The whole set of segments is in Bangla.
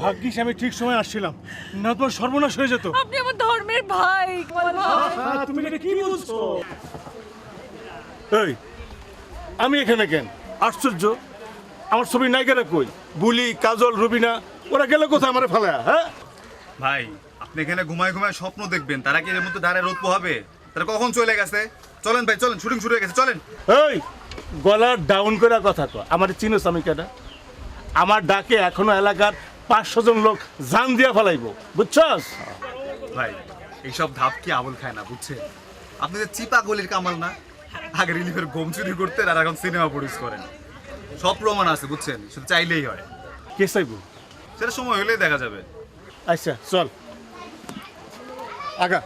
ভাগ্যিস আমি ঠিক সময় আসছিলাম, না তোমার সর্বনাশ হয়ে যেত। আপনি আমার ধর্মের ভাই। তুমি এটা কি বলছো? এই, আমি এখানে কেন? আশ্চর্য, আমার ছবি নায়িকারা কই? বুলি, কাজল, রুবিনা, ওরা গেল কোথায় আমারে ফেলায়া? হ্যাঁ ভাই, আপনি এখানে ঘুমায় ঘুমায় স্বপ্ন দেখবেন, তারা কি এর মধ্যে দাঁড়ায় রোদ পোহাবে? তারা কখন চলে গেছে? চলেন ভাই, চলেন, শুটিং শুরু হয়ে গেছে, চলেন। এই, গলা ডাউন করে কথা কো। আমার চিনোস আমি কেনা? আমার ডাকে এখনো এলাকার 500 জন লোক জান দিয়া ফেলাইবো, বুঝছস? ভাই, এইসব ধাপ কি আবল খায় না, বুঝছেন? আপনি যে চিপা গলির কামাল না, আগে রিলিফের গম চুরি করতেন আর এখন সিনেমা প্রডিউস করেন। সব প্রমাণ আছে, বুঝছেন? শুধু চাইলেই হয়। কে চাইবো? সেটা সময় হলেই দেখা যাবে। আচ্ছা চল আগা।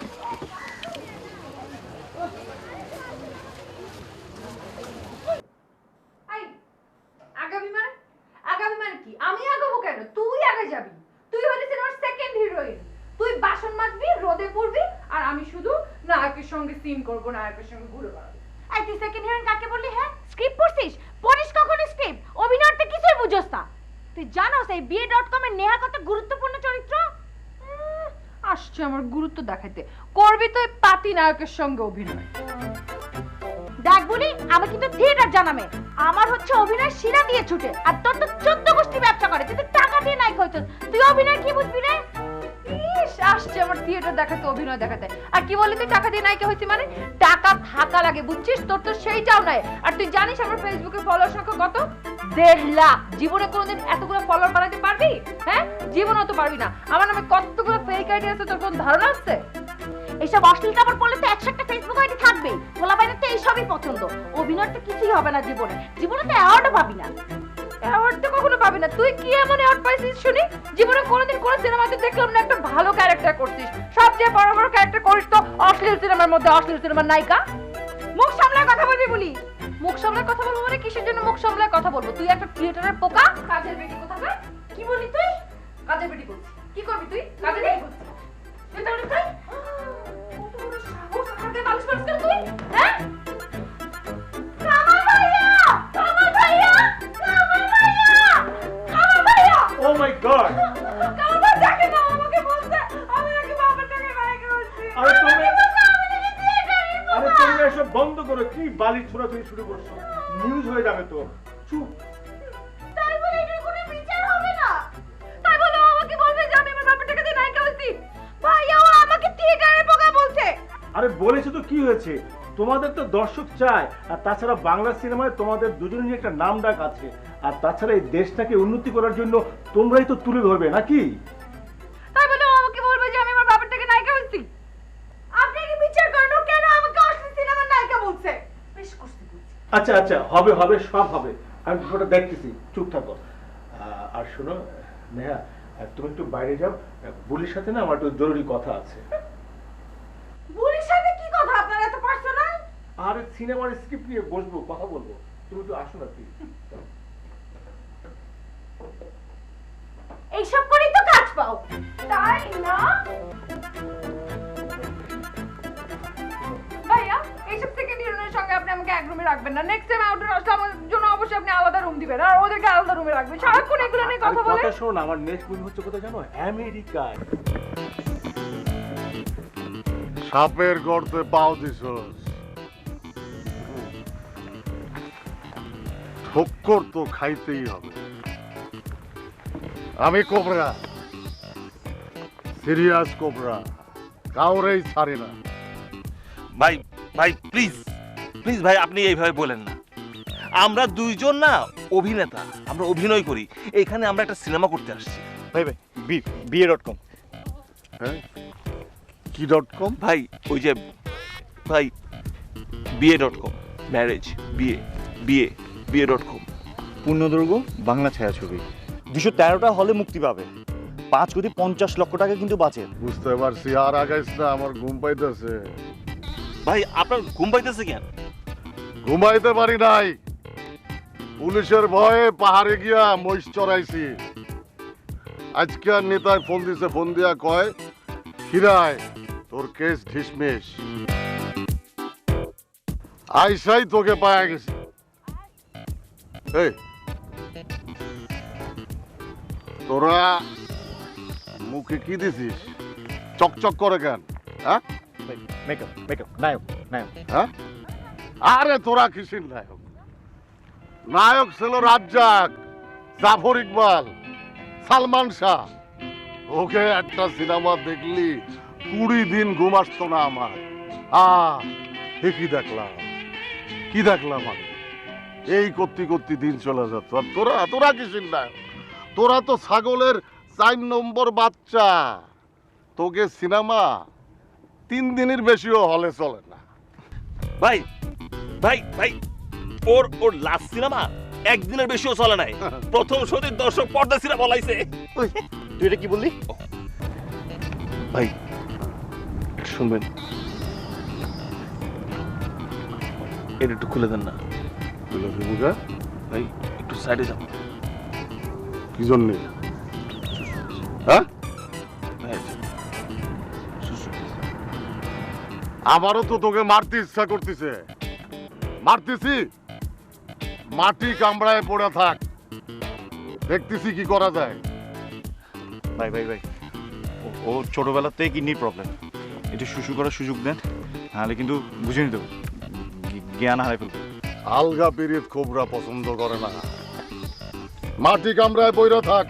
আগামী মানে কি? আমি আগাবো কেন? তুই আগে যাবি। তুই হলি সিনেমার সেকেন্ড হিরোইন। তুই বাসন মাজবি, রোদে পড়বি, আর আমি শুধু নায়কের সঙ্গে সিন করব, নায়কের সঙ্গে ঘুরে বেড়াবো। এই তুই সেকেন্ড হিরোইন কাকে বললি? হ্যাঁ, স্ক্রিপ্ট পড়ছিস? পড়িস কখনো স্ক্রিপ্ট? অভিনয়তে কিছুই বুঝোস না। তুই জানোস এই বিয়ে.com এর নেহা কত গুরুত্বপূর্ণ চরিত্র? আসছে আমার গুরুত্ব দেখাইতে। করবি তুই পাতি নায়কের সঙ্গে অভিনয়। দেখ বলি, আমি কিন্তু থিয়েটার জানামে। আমার হচ্ছে অভিনয় শিরা দিয়ে ছুটে, আর তোর তো 14 গোষ্ঠী ব্যবসা করে। তুই তো টাকা দিয়ে নাই কইছস, তুই অভিনয় কি বুঝবি রে? ইস, আসছে আমার থিয়েটার দেখাতে, অভিনয় দেখাতে। আর কি বললি তুই টাকা দিয়ে নায়িকা হইছি মানে? টাকা থাকা লাগে, বুঝছিস? তোর তো সেইটাও নাই। আর তুই জানিস আমার ফেসবুকে ফলোয়ার সংখ্যা কত? 1.5 লাখ। জীবনে কোনোদিন এতগুলো ফলোয়ার বানাতে পারবি? হ্যাঁ, জীবনেও তো পারবি না। আমার নামে কতগুলো ফেক আইডি আছে, তোর কোন ধারণা আছে? এইসব অশ্লীল কাপড় পরলে তো 100টা ফেসবুক আইডি থাকবে। গোলাবাইনের তো এইসবই পছন্দ। অভিনয় তো কিছুই হবে না জীবনে। জীবনে তো অ্যাওয়ার্ডও পাবি না। অ্যাওয়ার্ড তো কখনো পাবি না। তুই কি এমন অ্যাওয়ার্ড পাইছিস শুনি? জীবনে কোনোদিন কোনো সিনেমাতে দেখলাম না একটা ভালো ক্যারেক্টার করছিস। সবচেয়ে বড় বড় ক্যারেক্টার করিস তো অশ্লীল সিনেমার মধ্যে, অশ্লীল সিনেমার নায়িকা। মুখ সামলায় কথা বলবি বলি। মুখ সামলায় কথা বলবো মানে কিসের জন্য মুখ সামলায় কথা বলবো? তুই একটা থিয়েটারের পোকা, কাজের বেটি কোথাকার। কি বলি তুই? কাজের বেটি করছিস। কি করবি তুই? কাজের বেটি করছিস। তুই তাহলে তুই কত বড় সাহস, আমাকে বালিশ বালিশ করে তুই? হ্যাঁ? কামাল ভাইয়া! কামাল ভাইয়া! কামাল ভাইয়া! কামাল ভাইয়া! ও মাই গড! কামাল ভাই দেখে না, আমাকে বলছে আমি নাকি বাবার টাকা নায়িকা হচ্ছি। আরে তুমি, আমি নাকি থিয়েটারে আরে তুমি এসব বন্ধ করো। কি বালি ছোড়াছুড়ি শুরু করছো? নিউজ হয়ে যাবে তো। চুপ। তাই বলে এটার কোনো বিচার হবে না। তাই বলে ও আমাকে বলবে যে আমি আমার বাবার টাকা দিয়ে নায়িকা হচ্ছি। ভাইয়া, ও আমাকে থিয়েটারের পোকা বলছে। আরে বলেছো তো, কি হয়েছে? তোমাদের তো দর্শক চায়। আর তাছাড়া বাংলা সিনেমায় তোমাদের দুজনেরই একটা নাম ডাক আছে। আর তাছাড়া এই দেশটাকে উন্নতি করার জন্য তোমরাই তো তুলে ধরবে নাকি? তাই বলে ও আমাকে বলবে যে আমি আমার বাবার টাকা নায়িকা হচ্ছি। আপনি কি বিচার করেন ও কেন আমাকে অশ্লীল সিনেমার নায়িকা বলছে? বেশ কষ্ট করছি। আচ্ছা আচ্ছা, হবে হবে, সব হবে। আমি ওটা দেখতেছি, চুপ থাকো। আর শোনো নেহা, তুমি একটু বাইরে যাও। বুলির সাথে না আমার একটু জরুরি কথা আছে। বুড়ির সাথে কি কথা আপনার এত পার্সোনাল? আর সিনেমার স্ক্রিপ্ট নিয়ে বসবো, কথা বলবো। তুমি একটু আসো না প্লিজ। এইসব করেই তো কাজ পাও, তাই না? ভাইয়া, এইসব সেকেন্ড হিরোইনের সঙ্গে আপনি আমাকে এক রুমে রাখবেন না। নেক্সট টাইম আউটার আসলে আমার জন্য অবশ্যই আপনি আলাদা রুম দিবেন, আর ওদেরকে আলাদা রুমে রাখবেন। সারাক্ষণ এগুলো নিয়ে কথা বলে। কথা শোনো না, আমার নেক্সট মুভি হচ্ছে কোথায় জানো? আমেরিকায়। সাপের গর্তে পাও দিছস, ঠক্কর তো খাইতেই হবে। আমি কোবরা, সিরিয়াস কোবরা, কাউরেই ছাড়ি না। ভাই ভাই প্লিজ প্লিজ ভাই, আপনি এইভাবে বলেন না। আমরা দুইজন না অভিনেতা, আমরা অভিনয় করি। এখানে আমরা একটা সিনেমা করতে আসছি। ভাই ভাই, বিয়ে.com। হ্যাঁ, কি.com? ভাই ওই যে ভাই, বিয়ে.com, ম্যারেজ, বিয়ে বিয়ে বিয়ে.com। পূর্ণদৈর্ঘ্য বাংলা ছায়াছবি 213টা হলে মুক্তি পাবে। 5 কোটি 50 লক্ষ টাকা কিন্তু বাঁচে। বুঝতে পারছি, আর আগাইস না, আমার ঘুম পাইতেছে। ভাই আপনার ঘুম পাইতেছে কেন? ঘুমাইতে পারি নাই, পুলিশের ভয়ে পাহাড়ে গিয়া মহিষ চড়াইছি। আজকে আর নেতায় ফোন দিছে, ফোন দিয়া কয় হিরায় তোর কেস ঢিসমিস। আইসাই তোকে পায়া গেছি। এই তোরা মুখে কি দিছিস? চকচক করে কেন? হ্যাঁ মেকআপ মেকআপ নায়ক নায়ক। হ্যাঁ? আরে তোরা কিসির নায়ক? নায়ক ছিল রাজ্জাক, জাফর ইকবাল, সালমান শাহ। ওকে একটা সিনেমা দেখলি 20 দিন ঘুম আসতো না আমার। কি দেখলাম, কি দেখলাম আমি? এই করতে করতে দিন চলে যাচ্ছে। আর তোরা তোরা কিসির নায়ক? তোরা তো ছাগলের 4 নম্বর বাচ্চা। তোকে সিনেমা 3 দিনের বেশিও হলে চলে না। ভাই ভাই ভাই ওর লাস্ট সিনেমা একদিনের বেশিও চলে নাই, প্রথম শোতে দর্শক পর্দা ছিঁড়া বলাইছে। তুই এটা কি বললি? ভাই একটু শুনবেন, এটা একটু খুলে দেন না ভাই, একটু সাইডে যান। কি জন্যে? হ্যাঁ, ভাই, আমারও তো তোকে মারতে ইচ্ছা করতেছে। মারতেছি, মাটি কামড়ায় পড়ে থাক, দেখতেছি কি করা যায়। ভাই ভাই ভাই ও ছোটবেলাতেই কিডনির প্রবলেম, একটু শুশু করার সুযোগ দেন, নাহলে কিন্তু বুঝিনি তো জ্ঞান হারাই ফেলবে। আলগা পিরিত খোবরা পছন্দ করে না। মাটি কামড়ায় পড়ে থাক,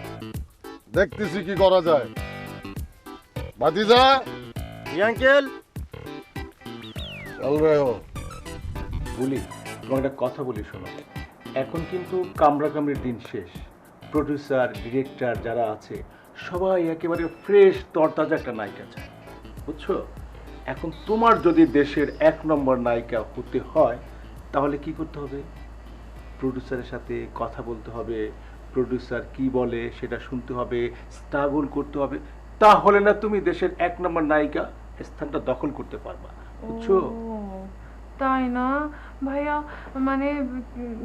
দেখতেছি কি করা যায়। ভাতিজা, আঙ্কেল চল রে ও। বলি, তোমাকে একটা কথা বলি শোনো। এখন কিন্তু কামড়াকামড়ির দিন শেষ। প্রডিউসার ডিরেক্টর যারা আছে সবাই একেবারে ফ্রেশ তরতাজা একটা নায়িকা চায়, বুঝছো? এখন তোমার যদি দেশের 1 নম্বর নায়িকা হতে হয় তাহলে কি করতে হবে? প্রডিউসারের সাথে কথা বলতে হবে, প্রডিউসার কি বলে সেটা শুনতে হবে, স্ট্রাগল করতে হবে। তাহলে না তুমি দেশের 1 নম্বর নায়িকা স্থানটা দখল করতে পারবা, বুঝছো? তাই না ভাইয়া? মানে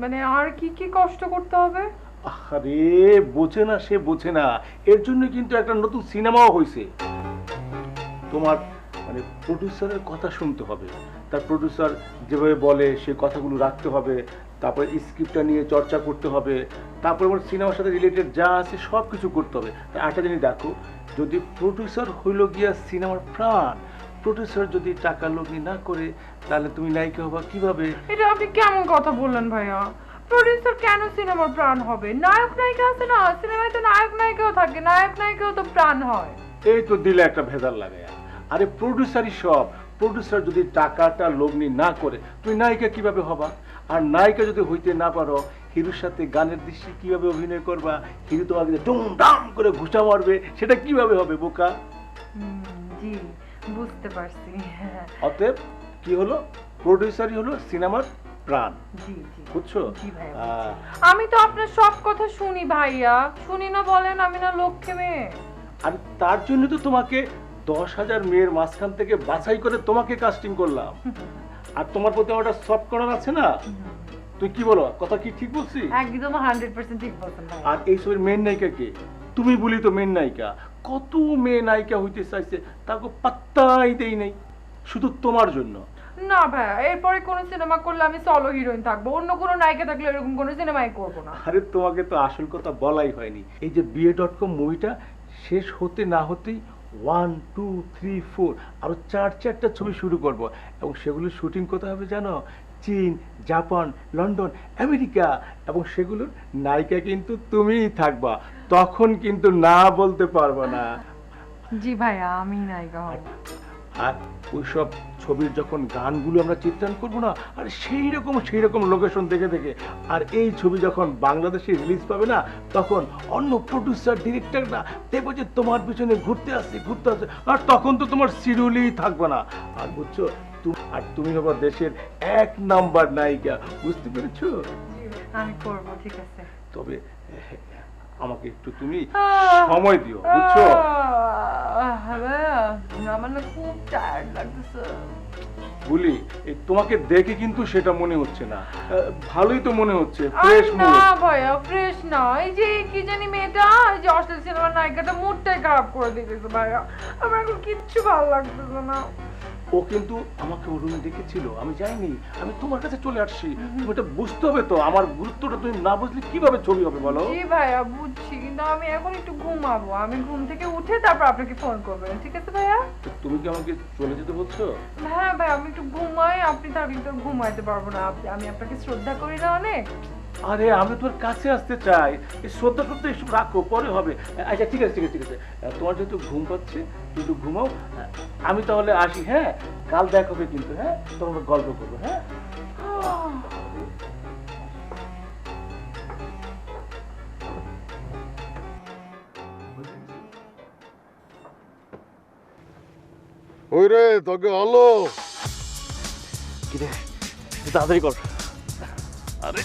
মানে আর কি কি কষ্ট করতে হবে? আরে বোঝে না, সে বোঝে না। এর জন্য কিন্তু একটা নতুন সিনেমাও হয়েছে। তোমার মানে প্রডিউসারের কথা শুনতে হবে, তার প্রডিউসার যেভাবে বলে সে কথাগুলো রাখতে হবে, তারপরে স্ক্রিপ্টটা নিয়ে চর্চা করতে হবে, তারপরে আমার সিনেমার সাথে রিলেটেড যা আছে সব কিছু করতে হবে। তাই একটা জিনিস দেখো, যদি প্রডিউসার হইল গিয়া সিনেমার প্রাণ, প্রডিউসার যদি টাকা লগি না করে তাহলে তুমি নায়িকা হবা কিভাবে? এটা আপনি কেমন কথা বললেন ভাইয়া? প্রডিউসার কেন সিনেমার প্রাণ হবে? নায়ক নায়িকা আছে না, সিনেমায় তো নায়ক নায়িকাও থাকে, নায়ক নায়িকাও তো প্রাণ হয়। এই তো দিলে একটা ভেজাল লাগে। আরে প্রডিউসারই সব। প্রডিউসার যদি টাকাটা লগ্নি না করে তুমি নায়িকা কিভাবে হবা? আর নায়িকা যদি হইতে না পারো, হিরোর সাথে গানের দৃশ্যে কিভাবে অভিনয় করবা? হিরো তোমাকে ডুম ডাম করে ঘুষা মারবে, সেটা কিভাবে হবে বোকা? জি বুঝতে পারছি। অতএব কি হলো, প্রডিউসারই হলো সিনেমার প্রাণ, জি জি বুঝছো? জি ভাইয়া, আমি তো আপনার সব কথা শুনি ভাইয়া, শুনি না বলেন? আমি না লক্ষ্মী মেয়ে। আর তার জন্য তো তোমাকে 10,000 মেয়ের মাঝখান থেকে বাছাই করে তোমাকে কাস্টিং করলাম। আর তোমার প্রতি আমার একটা সফট কর্নার আছে না? তুই কি বলো, কথা কি ঠিক বলছি? একদম 100% ঠিক বলছেন ভাই। আর এই ছবির মেন নায়িকা কে? তুমি বলি তো মেন নায়িকা। কত মেয়ে নায়িকা হইতে চাইছে, তাকে পাত্তাই দেই নাই, শুধু তোমার জন্য। না ভাইয়া, এরপরে কোন সিনেমা করলে আমি সলো হিরোইন থাকবো, অন্য কোনো নায়িকা থাকলে এরকম কোনো সিনেমাই করবো না। আরে তোমাকে তো আসল কথা বলাই হয়নি। এই যে BA.com মুভিটা শেষ হতে না হতেই 1, 2, 3, 4 আরো 4টা ছবি শুরু করব, এবং সেগুলোর শুটিং কোথায় হবে জানো? চীন, জাপান, লন্ডন, আমেরিকা। এবং সেগুলোর নায়িকা কিন্তু তুমিই থাকবা। তখন কিন্তু না বলতে পারবা না। জি ভাইয়া, আমি নায়িকা হব। আর ওইসব ছবির যখন গানগুলো আমরা চিত্রায়ন করবো না, আর সেই রকম লোকেশন দেখে দেখে, আর এই ছবি যখন বাংলাদেশে রিলিজ পাবে না, তখন অন্য প্রডিউসার ডিরেক্টররা দেখবো যে তোমার পিছনে ঘুরতে আসছে, আর তখন তো তোমার শিডিউলই থাকবে না। আর বুঝছো, তুমি হবা দেশের 1 নাম্বার নায়িকা, বুঝতে পেরেছো? আমি করব, ঠিক আছে। তবে আমাকে একটু তুমি সময় দিও, বুঝছো? আমার না খুব টায়ার্ড লাগতেছে। বলি, এই তোমাকে দেখে কিন্তু সেটা মনে হচ্ছে না। ভালোই তো মনে হচ্ছে, ফ্রেশ না মুড। ভাইয়া, ফ্রেশ না। এই যে কি জানি মেয়েটা, এই যে অশ্লীল সিনেমার নায়িকাটা মুডটাই খারাপ করে দিতেছে ভাইয়া। আমার এখন কিচ্ছু ভালো লাগতেছে না। ও কিন্তু আমাকে ওর রুমে ডেকেছিল, আমি যাইনি, আমি তোমার কাছে চলে আসছি। তুমি এটা বুঝতে হবে তো, আমার গুরুত্বটা তুমি না বুঝলে কিভাবে ছবি হবে বলো? জি ভাইয়া বুঝছি, কিন্তু আমি এখন একটু ঘুমাবো, আমি ঘুম থেকে উঠে তারপর আপনাকে ফোন করবেন, ঠিক আছে ভাইয়া? তুমি কি আমাকে চলে যেতে বলছো? হ্যাঁ ভাই, আমি একটু ঘুমাই, আপনি থাকলে তো ঘুমাইতে পারবো না, আমি আপনাকে শ্রদ্ধা করি না অনেক। আরে আমি তোর কাছে আসতে চাই, এই শ্রদ্ধা করতে এসব রাখো, পরে হবে। আচ্ছা ঠিক আছে ঠিক আছে ঠিক আছে, তোমার যেহেতু ঘুম পাচ্ছে তুই একটু ঘুমাও, আমি তাহলে আসি। হ্যাঁ, কাল দেখা হবে কিন্তু। হ্যাঁ, তোমরা গল্প করবো। হ্যাঁ, ওই রে তোকে হলো কিরে তাড়াতাড়ি কর। আরে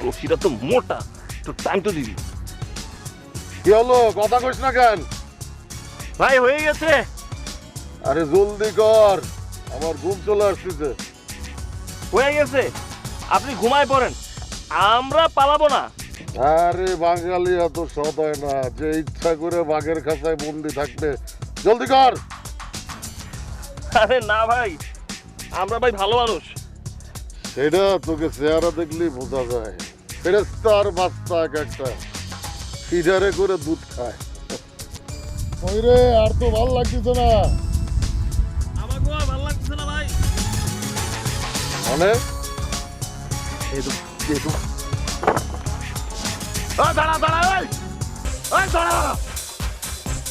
রশিটা তো মোটা, একটু টাইম তো দিবি। কি হলো, কথা কইস না কেন? ভাই হয়ে গেছে। আরে জলদি কর, আমার ঘুম চলে আসতেছে। হয়ে গেছে, আপনি ঘুমায় পড়েন, আমরা পালাবো না। আরে বাঙালি এত সৎ হয় না যে ইচ্ছা করে বাঘের খাঁচায় বন্দি থাকবে। জলদি কর। আরে না ভাই, আমরা ভাই ভালো মানুষ। সেটা তোকে চেহারা দেখলেই বোঝা যায়। ফেরেস্তার বাচ্চা এক একটা, ফিডারে করে দুধ খায়। ওই রে, আর তো ভাল লাগতেছে না। আমাকেও আর ভালো লাগছে না ভাই। মানে দাঁড়া দাঁড়া ভাই, দাঁড়া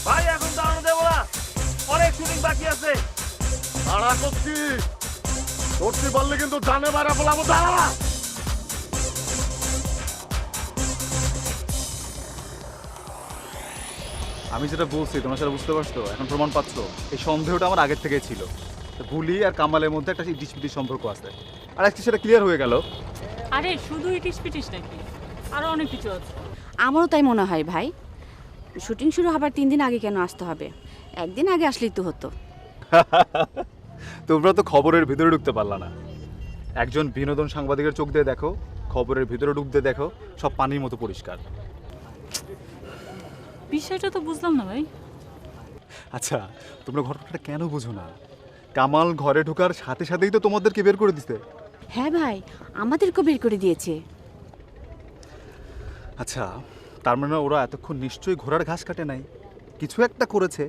ভাই, এখন দাঁড়ানো দেবো না, অনেক শুটিং বাকি আছে। তাড়া করছি, ধরতে পারলে কিন্তু জানে মারা বলাবো। দাঁড়া। আমি যেটা বলছি তোমরা সেটা বুঝতে পারছো? এখন প্রমাণ পাচ্ছ? এই সন্দেহটা আমার আগের থেকেই ছিল। গুলি আর কামালের মধ্যে একটা ইটিস সম্পর্ক আছে, আর আজকে সেটা ক্লিয়ার হয়ে গেল। আরে শুধু ইটিস পিটিস নাকি, আরো অনেক কিছু আছে। আমারও তাই মনে হয় ভাই। শুটিং শুরু হবার 3 দিন আগে কেন আসতে হবে? একদিন আগে আসলেই তো হতো। তোমরা তো খবরের ভিতরে ঢুকতে পারলা না। একজন বিনোদন সাংবাদিকের চোখ দিয়ে দেখো, খবরের ভিতরে ঢুকতে দেখো, সব পানির মতো পরিষ্কার। বিষয়টা তো বুঝলাম না ভাই। আচ্ছা, তোমরা ঘটনাটা কেন বুঝো না? কামাল ঘরে ঢোকার সাথে সাথেই তো তোমাদেরকে বের করে দিতে। হ্যাঁ ভাই, আমাদেরকে বের করে দিয়েছে। আচ্ছা, তার মানে ওরা এতক্ষণ নিশ্চয়ই ঘোড়ার ঘাস কাটে নাই, কিছু একটা করেছে।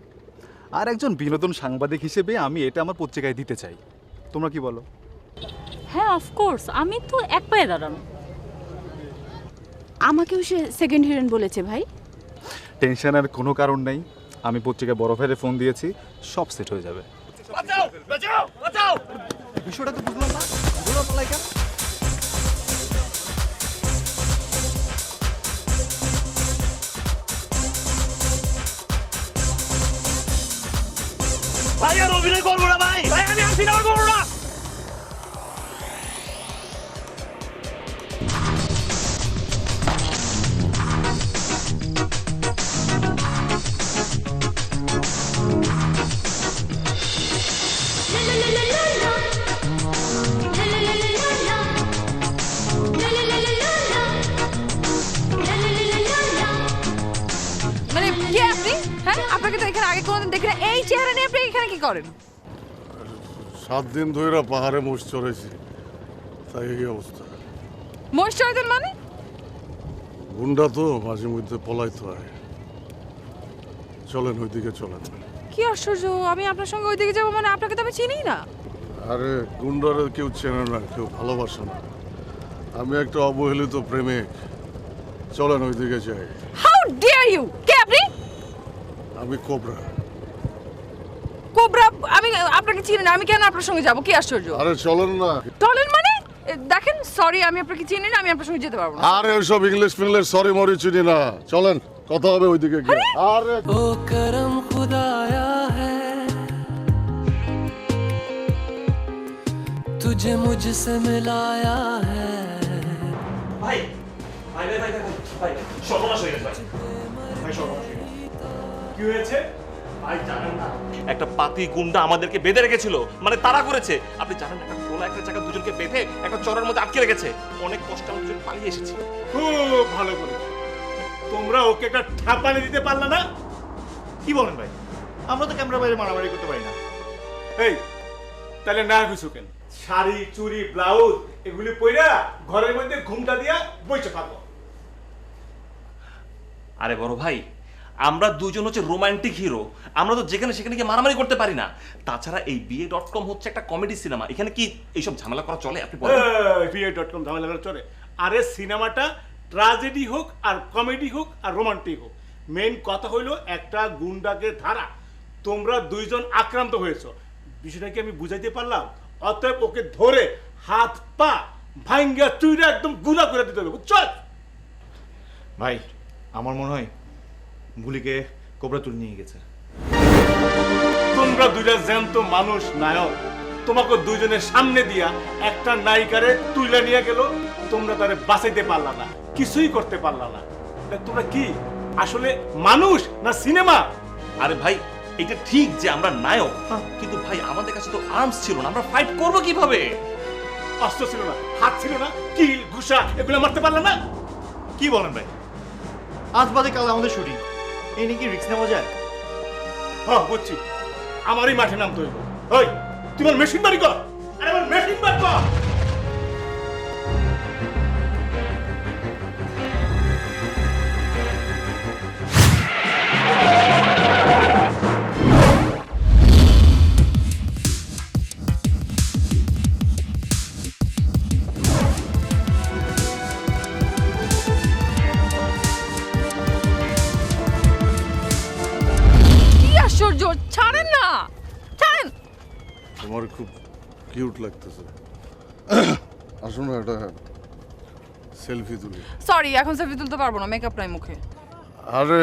আর একজন বিনোদন সাংবাদিক হিসেবে আমি এটা আমার পত্রিকায় দিতে চাই। তোমরা কি বলো? হ্যাঁ অফকোর্স, আমি তো এক পায়ে দাঁড়ানো। আমাকেও সে সেকেন্ড হিরোইন বলেছে ভাই। টেনশনের কোনো কারণ নেই, আমি পত্রিকায় বড় ভাইরে ফোন দিয়েছি, সব সেট হয়ে যাবে। বিষয়টা তো বুঝলাম না, বুঝলাম না কেন? ভাই আর অভিনয় করবো না ভাই, ভাই আমি আর সিনেমা করবো না। মানে কে আপনি? হ্যাঁ, আপনাকে তো এখানে আগে কোনোদিন দেখি না, এই চেহারা নিয়ে আপনি এখানে কি করেন? 7 দিন ধরে পাহাড়ে মোষ চড়াইছি, তাই এই অবস্থা। ময়শ্চারাইজার মানে? গুন্ডা তো মাঝে মধ্যে পলাইতে হয়। চলেন ওইদিকে চলেন। কি আশ্চর্য, আমি আপনার সঙ্গে ওইদিকে যাবো মানে? আপনাকে তো আমি চিনি না। আরে গুন্ডারে কেউ চেনে না, কেউ ভালোবাসে না। আমি একটা অবহেলিত প্রেমিক। চলেন ওইদিকে যাই। How deer you! কে আপনি? আমি কোবরা। কোবরা? আমি আপনাকে চিনি না, আমি কেন আপনার সঙ্গে যাব? কি আশ্চর্য! আরে চলেন না। টলেন মানে? দেখেন, সরি, আমি আপনাকে চিনি না, আমি আপনার সঙ্গে যেতে পারবো না। আরে ওইসব ইংলিশ ফিংলিশ সরি মরি চিনি না। চলেন, কথা হবে ওইদিকে গিয়ে। আরে ओ करम खुदाया है तुझे मुझसे मिलाया है। ভাই ভাই ভাই ভাই ভাই, সর্বনাশ হয়ে গেছে ভাই। ভাই সর্বনাশ হয়ে গেছে। কি হয়েছে ভাই জানেন না, একটা পাতি গুন্ডা আমাদেরকে বেঁধে রেখেছিল, মানে তারা করেছে। আপনি জানেন না, একটা খোলা একটা জায়গা দুজনকে বেঁধে একটা চরের মধ্যে আটকে রেখেছে। অনেক কষ্ট আমরা দুজন পালিয়ে এসেছি। খুব ভালো করেছো। তোমরা ওকে একটা ঠাপানি দিতে পারলা না? কি বলেন ভাই? আমরা তো ক্যামেরা বাইরে মারামারি করতে পারি না। এই তাহলে না কিছু কেন শাড়ি চুড়ি ব্লাউজ এগুলি পইরা ঘরের মধ্যে ঘুমটা দিয়া বইছে থাকো। আরে বড় ভাই, আমরা দুজন হচ্ছে রোমান্টিক হিরো, আমরা তো যেখানে সেখানে গিয়ে মারামারি করতে পারি না। তাছাড়া এই বিয়ে.কম হচ্ছে একটা কমেডি সিনেমা, এখানে কি এইসব ঝামেলা করা চলে? আপনি বলেন। বিয়ে.কম ঝামেলা করে চলে? আরে সিনেমাটা ট্র্যাজেডি হোক আর কমেডি হোক আর রোমান্টিক হোক, মেইন কথা হইলো একটা গুন্ডাকে ধারা। তোমরা দুইজন আক্রান্ত হয়েছো, বিষয়টা কি আমি বুঝাইতে পারলাম? অতএব ওকে ধরে হাত পা ভাঙ্গা চুইরা একদম গুলা করে দিতে হবে, বুঝছো? ভাই আমার মনে হয় বুলিকে কোবরা তুলে নিয়ে গেছে। তোমরা দুইটা জ্যান্ত মানুষ নায়ক, তোমাকে দুইজনের সামনে দিয়া একটা নায়িকারে তুইলা নিয়ে গেল, তোমরা তারে বাঁচাইতে পারলা না, কিছুই করতে পারলা না। তোমরা কি আসলে মানুষ না সিনেমা? আরে ভাই, এটা ঠিক যে আমরা নায়ক, কিন্তু ভাই আমাদের কাছে তো আর্মস ছিল না, আমরা ফাইট করব কিভাবে? অস্ত্র ছিল না, হাত ছিল না, কিল ঘুষা এগুলো মারতে পারলা না? কি বলেন ভাই? আজ বাদে কাল আমাদের শুটিং, এই নিয়ে কি রিস্ক নেওয়া যায়? হ্যাঁ বুঝছি, আমারই মাঠে নামতে হইব। ওই তুই আমার মেশিন বাড়ি কর। আরে আমার মেশিন বাড়ি কর। কি আশ্চর্য, ছাড়েন না, ছাড়েন। তোমার খুব কিউট লাগতেছে। আসুন না, একটা সেলফি তুলি। সরি, এখন সেলফি তুলতে পারবো না, মেকআপ নাই মুখে। আরে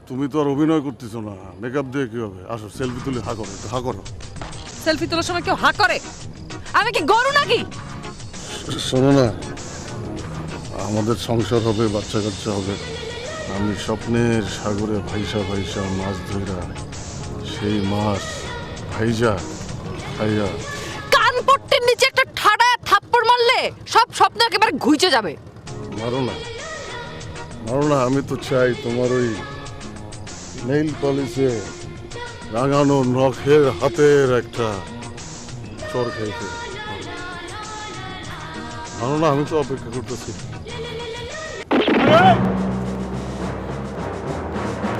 তুমি তো আর অভিনয় করতেছো না, মেকআপ দিয়ে কি হবে? আসো সেলফি তুলি, হা করো, একটু হা করো। সেলফি তোলার সময় কেউ হা করে? আমি কি গরু নাকি? শোনো না, আমাদের সংসার হবে, বাচ্চা কাচ্চা হবে। আমি স্বপ্নের সাগরে ভাইসা ভাইসা মাছ ধইরা, সেই মাছ ভাইজা খাইয়া। কান পট্টির নিচে একটা ঠাডা থাপ্পড় মারলে সব স্বপ্ন একেবারে ঘুইচে যাবে। মারো না, মারো না। আমি তো চাই তোমার ওই নেইল পলিশে রাঙানো নখের হাতের একটা চর খাইতে। মারো না, আমি তো অপেক্ষা করতেছি।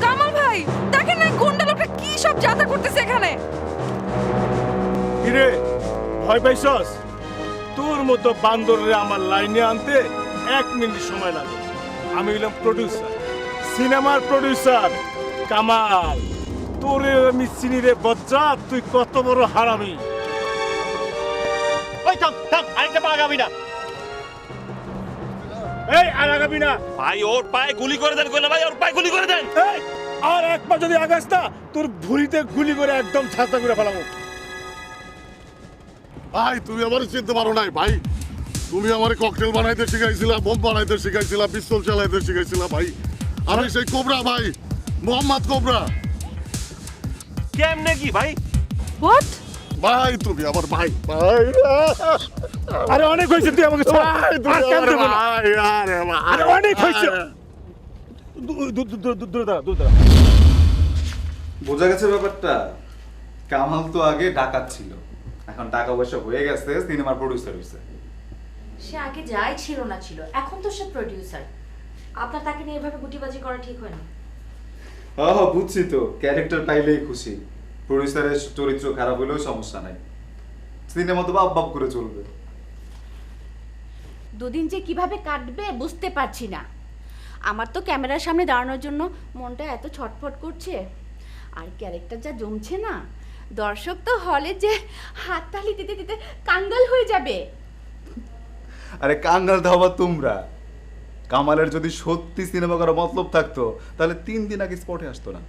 কামাল ভাই, দেখেন না গুন্ডা লোকটা কি সব যাতা করতেছে এখানে। কিরে ভয় পাইছস? তোর মতো বান্দরে আমার লাইনে আনতে 1 মিনিট সময় লাগে। আমি হইলাম প্রডিউসার, সিনেমার প্রডিউসার কামাল। তোরে আমি চিনি রে বজ্জাত, তুই কত বড় হারামি। ওই থাম থাম, আরেকটা পা আগাবি না। এই আর আগাবি না। ভাই ওর পায়ে গুলি করে দেন, কইলা ভাই ওর পায়ে গুলি করে দেন। এই আর এক পা যদি আগাস না, তোর ভুঁড়িতে গুলি করে একদম ছাতা করে ফেলাবো। ভাই তুমি আমার চিনতে পারো নাই ভাই। তুমি আমার ককটেল বানাইতে শিখাইছিলা, বোম বানাইতে শিখাইছিলা, পিস্তল চালাইতে শিখাইছিলা ভাই। আমি সেই কোবরা ভাই, মোহাম্মদ কোবরা। কেমনে কি ভাই? হোয়াট? ভাই তুমি আমার ভাই। ভাই আরে অনেক হয়েছে, তুই আমাকে ছাড়। ভাই, তুমি আর কেন আমার দেবো না? ভাই, আরে ভাই। আরে অনেক হয়েছে। দূরে দাঁড়া। বোঝা গেছে ব্যাপারটা? কামাল তো আগে ডাকাত ছিল, এখন টাকা পয়সা হয়ে গেছে, সিনেমার প্রডিউসার হয়েছে। সে আগে যাই ছিল না ছিল, এখন তো সে প্রডিউসার। আপনার তাকে নিয়ে এভাবে গুটিবাজি করা ঠিক হয়নি। হ্যাঁ বুঝছি তো, ক্যারেক্টার পাইলেই খুশি। প্রডিউসারের চরিত্র খারাপ হলেও সমস্যা নাই, সিনেমা তো বাপ বাপ করে চলবে। দুদিন যে কিভাবে কাটবে বুঝতে পারছি না। আমার তো ক্যামেরার সামনে দাঁড়ানোর জন্য মনটা এত ছটফট করছে, আর ক্যারেক্টার যা জমছে না, দর্শক তো হলে যে হাততালি দিতে দিতে কাঙ্গাল হয়ে যাবে। আরে কাঙ্গাল ধাবা তোমরা। কামালের যদি সত্যি সিনেমা করা মতলব থাকতো, তাহলে 3 দিন আগে স্পটে আসতো না।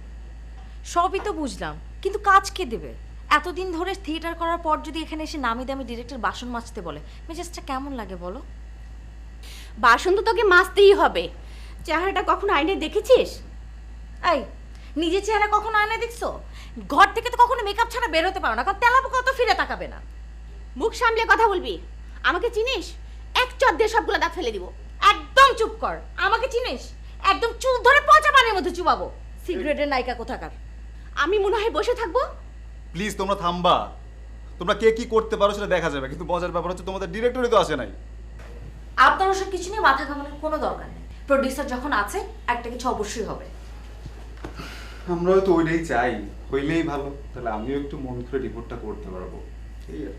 সবই তো বুঝলাম, কিন্তু কাজ কে দেবে? এতদিন ধরে থিয়েটার করার পর যদি এখানে এসে নামি দামি ডিরেক্টর বাসন মাজতে বলে, মেজাজটা কেমন লাগে বলো? বাসন তো তোকে মাজতেই হবে। চেহারাটা কখনো আয়নায় দেখেছিস? এই, নিজের চেহারা কখনো আয়নায় দেখছো? ঘর থেকে তো কখনো মেকআপ ছাড়া বের হতে পারো না, কারণ তেলাপোকা তো ফিরে তাকাবে না। মুখ সামলে কথা বলবি। আমাকে চিনিস? এক চট দিয়ে সবগুলো দাঁত ফেলে দিব। একদম চুপ কর। আমাকে চিনিস? একদম চুল ধরে পচা পানির মধ্যে চুবাবো। সিগারেটের নায়িকা কোথাকার। আমি মনে হয় বসে থাকবো? প্লিজ তোমরা থামবা। তোমরা কে কি করতে পারো সেটা দেখা যাবে, কিন্তু মজার ব্যাপার হচ্ছে তোমাদের ডিরেক্টরই তো আসে নাই। আপনার ওসব কিছু নিয়ে মাথা ঘামানোর কোনো দরকার নেই। প্রডিউসার যখন আছে একটা কিছু অবশ্যই হবে। আমরা হয়তো ওইটাই চাই, হইলেই ভালো, তাহলে আমিও একটু মন করে রিপোর্টটা করতে পারবো। এই আর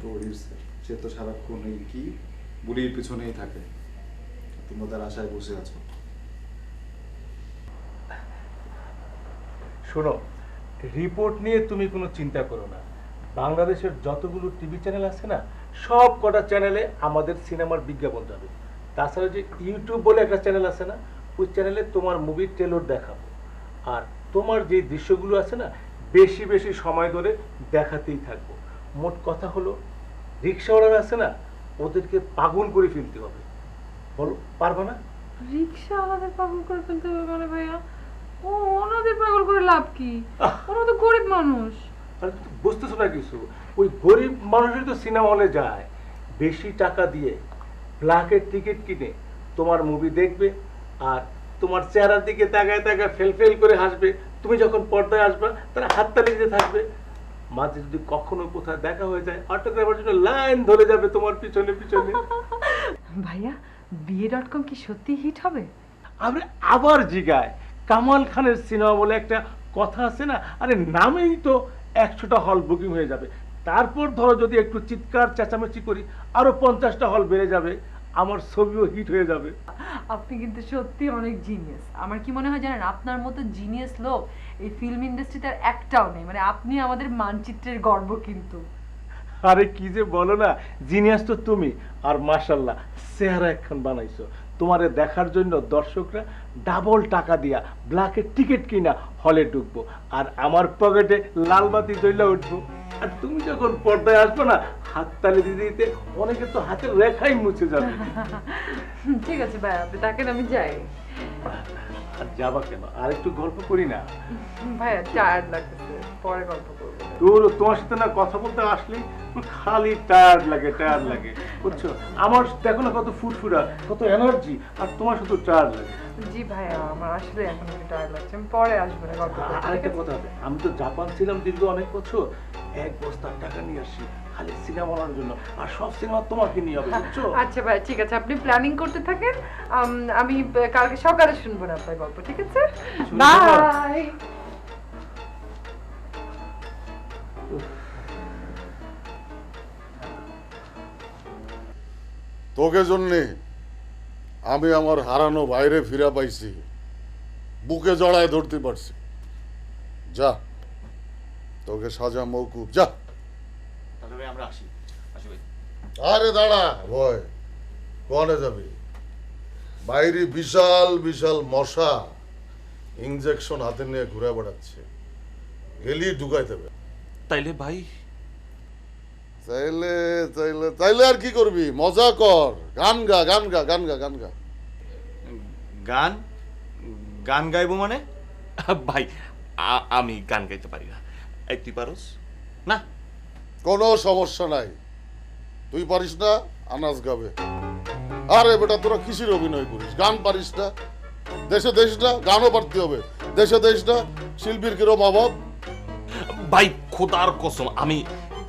প্রডিউসার সে তো সারাক্ষণ এই কি বুড়ির পিছনেই থাকে, তোমরা তার আশায় বসে আছো। শোনো, রিপোর্ট নিয়ে তুমি কোনো চিন্তা করো না। বাংলাদেশের যতগুলো টিভি চ্যানেল আছে না, সব কটা চ্যানেলে আমাদের সিনেমার বিজ্ঞাপন যাবে। তাছাড়া যে ইউটিউব বলে একটা চ্যানেল আছে না, ওই চ্যানেলে তোমার মুভির ট্রেলার দেখাবো। আর তোমার যে দৃশ্যগুলো আছে না, বেশি বেশি সময় ধরে দেখাতেই থাকবো। মোট কথা হলো, রিক্সাওয়ালারা আছে না, ওদেরকে পাগল করে ফেলতে হবে। বলো, পারবা না? রিক্সা আমাদের পাগল করে ফেলতে হবে মানে ভাইয়া? ও ওনাদের পাগল করে লাভ কি? ওরা তো গরিব মানুষ। আরে তুমি বুঝতেছো না কিছু? ওই গরিব মানুষই তো সিনেমা হলে যায় বেশি টাকা দিয়ে, ব্ল্যাকের টিকিট কিনে তোমার মুভি দেখবে, আর তোমার চেহারার দিকে তাকায় তাকায় ফেল ফেল করে হাসবে। তুমি যখন পর্দায় আসবে তারা হাততালি দিতে থাকবে। মাঝে যদি কখনো কোথাও দেখা হয়ে যায়, অটোগ্রাফের জন্য লাইন ধরে যাবে তোমার পিছনে পিছনে। ভাইয়া, বিয়ে.com কি সত্যি হিট হবে? আমি আবার জিগায়, কামাল খানের সিনেমা বলে একটা কথা আছে না, আরে নামেই তো 100টা হল বুকিং হয়ে যাবে। তারপর ধরো যদি একটু চিৎকার চেঁচামেচি করি, আরো 50টা হল বেড়ে যাবে, আমার ছবিও হিট হয়ে যাবে। আপনি কিন্তু সত্যি অনেক জিনিয়াস। আমার কি মনে হয় জানেন, আপনার মতো জিনিয়াস লোক এই ফিল্ম ইন্ডাস্ট্রিতে আর একটাও নেই। মানে আপনি আমাদের মানচিত্রের গর্ব কিন্তু। আরে কি যে বলো না, জিনিয়াস তো তুমি। আর মাশাল্লাহ চেহারা একখান বানাইছো। তোমারে দেখার জন্য দর্শকরা ডাবল টাকা দিয়া ব্ল্যাকের টিকিট কিনা হলে ঢুকবো, আর আমার পকেটে লাল বাতি জ্বলে উঠবো। আর তুমি যখন পর্দায় আসবে না, হাততালি দিতে দিতে অনেকে তো হাতের রেখাই মুছে যাবে। ঠিক আছে ভাই, আপনি তাকে আমি যাই। আর যাবা কেন, আর একটু গল্প করি না? ভাইয়া টায়ার্ড লাগতেছে, পরে গল্প করবো। তোর তোমার সাথে না কথা বলতে আসলেই খালি টায়ার্ড লাগে টায়ার্ড লাগে, বুঝছো? আমার দেখো না কত ফুটফুরা, কত এনার্জি, আর তোমার শুধু টায়ার্ড লাগে। জি ভাইয়া, আমার আসলে এখন একটু টায়ার্ড লাগছে, আমি পরে আসবো না গল্প করতে। আরেকটা কথা আছে, আমি তো জাপান ছিলাম দীর্ঘ অনেক বছর, 1 বস্তা টাকা নিয়ে আসি খালি সিনেমা বানানোর জন্য, আর সব সিনেমা তোমাকে নিয়ে হবে, বুঝছো? আচ্ছা ভাই, ঠিক আছে, আপনি প্ল্যানিং করতে থাকেন। আমি কালকে সকালে শুনবো না আপনার গল্প, ঠিক আছে? বাই। তোকে জন্যে আমি আমার হারানো বাইরে ফিরা পাইছি, বুকে জড়ায় ধরতে পারছি। যা, তোকে সাজা মৌকুব, যা। তাহলে ভাই আমরা আসি ভাই। আরে দাঁড়া ভয়, কনে যাবি? বাইরে বিশাল বিশাল মশা ইনজেকশন হাতে নিয়ে ঘুরে বেড়াচ্ছে, গেলি ঢুকাই দেবে। তাইলে ভাই, তাইলে তাইলে তাইলে আর কি করবি? মজা কর, গান গা, গান গা, গান গা, গান গা। গান গান গাইবো মানে? ভাই আমি গান গাইতে পারি না। এই তুই পারোস? না, কোনো সমস্যা নাই, তুই পারিস না, আনাজ গাবে। আরে বেটা, তোরা কিসের অভিনয় করিস? গান পারিস না? দেশে দেশ না, গানও পারতে হবে। দেশে দেশ না, শিল্পীর কিরম অভাব। ভাই খোদার কসম, আমি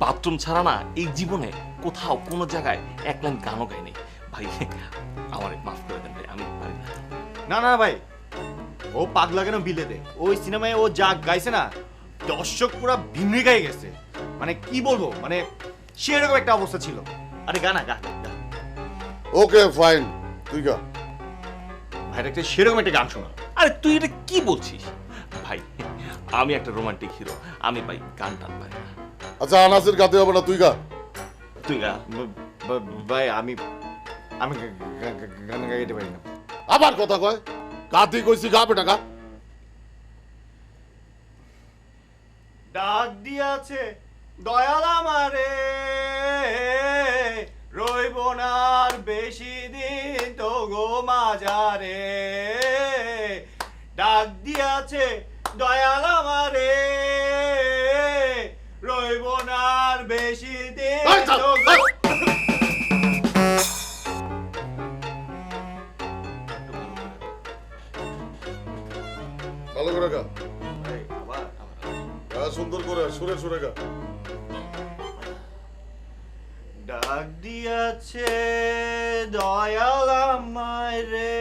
বাথরুম ছাড়া না এই জীবনে কোথাও কোনো জায়গায় এক লাইন গানও গাইনি। ভাই আমার মাফ করে দেন ভাই, আমি পারি না। না না ভাই, ও পাগলা কেন বিলে দে। ওই সিনেমায় ও যা গাইছে না, দর্শক পুরা ভিন্ন গায়ে গেছে। মানে কি বলবো, মানে সেরকম একটা অবস্থা ছিল। আরে গানা গা গা। ওকে ফাইন, তুই গা। ভাইটা একটা সেরকম একটা গান শোনা। আরে তুই এটা কি বলছিস ভাই? আমি একটা রোমান্টিক হিরো, আমি ভাই গান টান পারি না। আচ্ছা, আনাসের গাতে হবে না, তুই গা। তুই গা। ভাই আমি আমি গান গাইতে পারি না। আবার কথা কয়, গাতি কইছি, গা বেটা গা। ডাক দিয়াছে দয়াল আমারে, রইব না আর বেশি দিন তো গো মাজারে। ডাক দিয়াছে দয়াল আমারে, রইব না আর বেশি দিন তো গো। ভালো করে গা। ভাই, আবার সুন্দর করে সুরে সুরে গা। ডাক দিয়াছে দয়াল আমায় রে,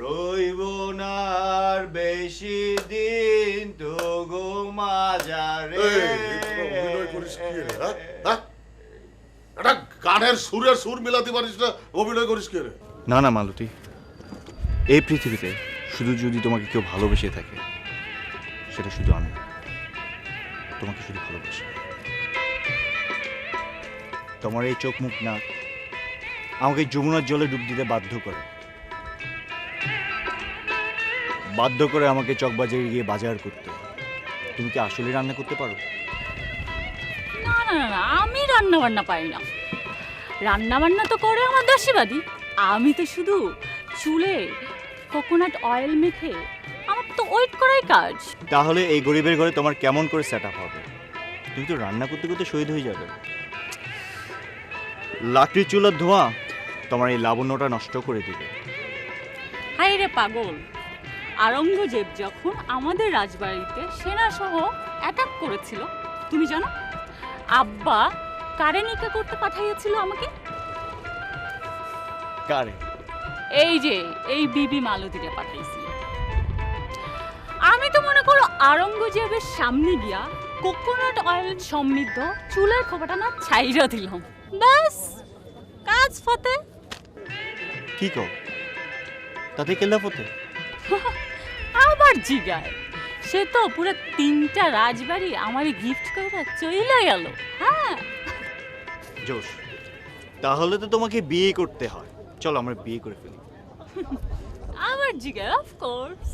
রইব না আর বেশি দিন তো গো মাজারে। অভিনয় করিস কি রে? হ্যাঁ? একটা গানের সুরের সুর মিলাতে পারিস না, অভিনয় করিস কি রে? না না মালতী, এই পৃথিবীতে শুধু যদি তোমাকে কেউ ভালোবেসে থাকে সেটা শুধু আমি। তোমাকে শুধু ভালোবাসি। তোমার এই চোখ মুখ নাক আমাকে যমুনার জলে ডুব দিতে বাধ্য করে আমাকে চকবাজারে গিয়ে বাজার করতে। তুমি কি আসলে রান্না করতে পারো? না না না না, আমি রান্না বান্না পারি না। রান্না বান্না তো করে আমার দাসীবাদী। আমি তো শুধু চুলে কোকোনাট অয়েল মেখে, আমার তো ওয়েট করাই কাজ। তাহলে এই গরিবের ঘরে তোমার কেমন করে সেট আপ হবে? তুমি তো রান্না করতে করতে শহীদ হয়ে যাবে। লাকড়ির চুলার ধোঁয়া তোমার এই লাবণ্যটা নষ্ট করে দিবে। হাই রে পাগল, আওরঙ্গজেব যখন আমাদের রাজবাড়িতে সেনাসহ অ্যাটাক করেছিল, তুমি জানো আব্বা কারে নিকা করতে পাঠিয়েছিল আমাকে? কারে? এই যে এই বিবি মালতীরে পাঠাইছিল। আমি তো মনে করো আওরঙ্গজেবের সামনে গিয়া কোকোনাট অয়েল সমৃদ্ধ চুলের খোপাটা না ছাইরা দিলাম, ব্যাস কাজ ফতে। কি কও? তাতে কেল্লা ফতে? আবার জিগায়, সে তো পুরো 3টা রাজবাড়ি আমারে গিফট করে চইলা গেল। হ্যাঁ জোশ। তাহলে তো তোমাকে বিয়ে করতে হয়। চলো আমরা বিয়ে করে ফেলি। আবার জিগায়, অফ কোর্স।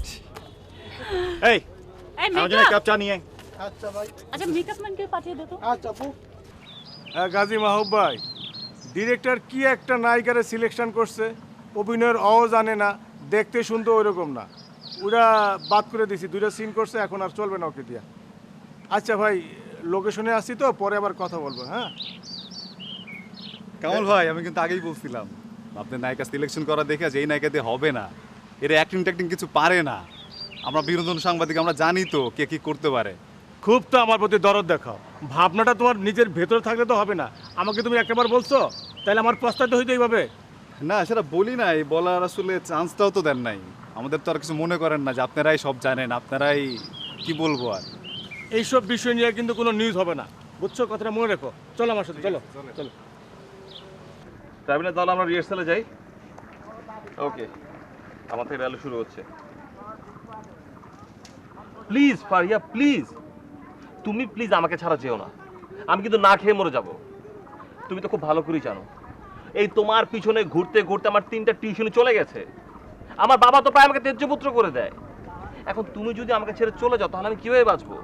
এই আমার জন্য এক কাপ চা নিয়ে আয়। আচ্ছা মেকআপ ম্যানকে পাঠিয়ে দে তো। গাজী মাহবুব ভাই, ডিরেক্টর কি একটা নায়িকারে সিলেকশন করছে, অভিনয়ের অও জানে না, দেখতে শুনতে ওইরকম না। ওরা বাদ করে দিছি, 2টা সিন করছে, এখন আর চলবে না ওকে দিয়া। আচ্ছা ভাই, লোকেশনে আসছি তো, পরে আবার কথা বলবো। হ্যাঁ কামাল ভাই, আমি কিন্তু আগেই বলছিলাম আপনার নায়িকা সিলেকশন করা দেখে যে এই নায়িকা দিয়ে হবে না। এরা অ্যাক্টিং ট্যাক্টিং কিছু পারে না। আমরা বিনোদন সাংবাদিক, আমরা জানি তো কে কি করতে পারে। খুব তো আমার প্রতি দরদ দেখাও, ভাবনাটা তোমার নিজের ভেতরে থাকলে তো হবে না। আমাকে তুমি একবার বলছো, তাহলে আমার প্রস্তাব হইতে এইভাবে? না সেটা বলি নাই, বলার আসলে চান্সটাও তো দেন নাই। আমাদের তো আর কিছু মনে করেন না যে আপনারাই সব জানেন, আপনারাই কি বলবো আর। এইসব বিষয় নিয়ে কিন্তু কোনো নিউজ হবে না, বুঝছো? কথাটা মনে রেখো। চলো আমার সাথে, চলো চলো। তাহলে তাহলে আমরা রিহার্সালে যাই। ওকে, আমার থেকে ভ্যালু শুরু হচ্ছে। প্লিজ ফারিয়া, প্লিজ তুমি প্লিজ আমাকে ছাড়া যেও না। আমি কিন্তু না খেয়ে মরে যাব। তুমি তো খুব ভালো করেই জানো, এই তোমার পিছনে ঘুরতে ঘুরতে আমার 3টা টিউশনি চলে গেছে। আমার বাবা তো প্রায় আমাকে ত্যায্যপুত্র করে দেয়। এখন তুমি যদি আমাকে ছেড়ে চলে যাও, তাহলে আমি কিভাবে বাঁচবো?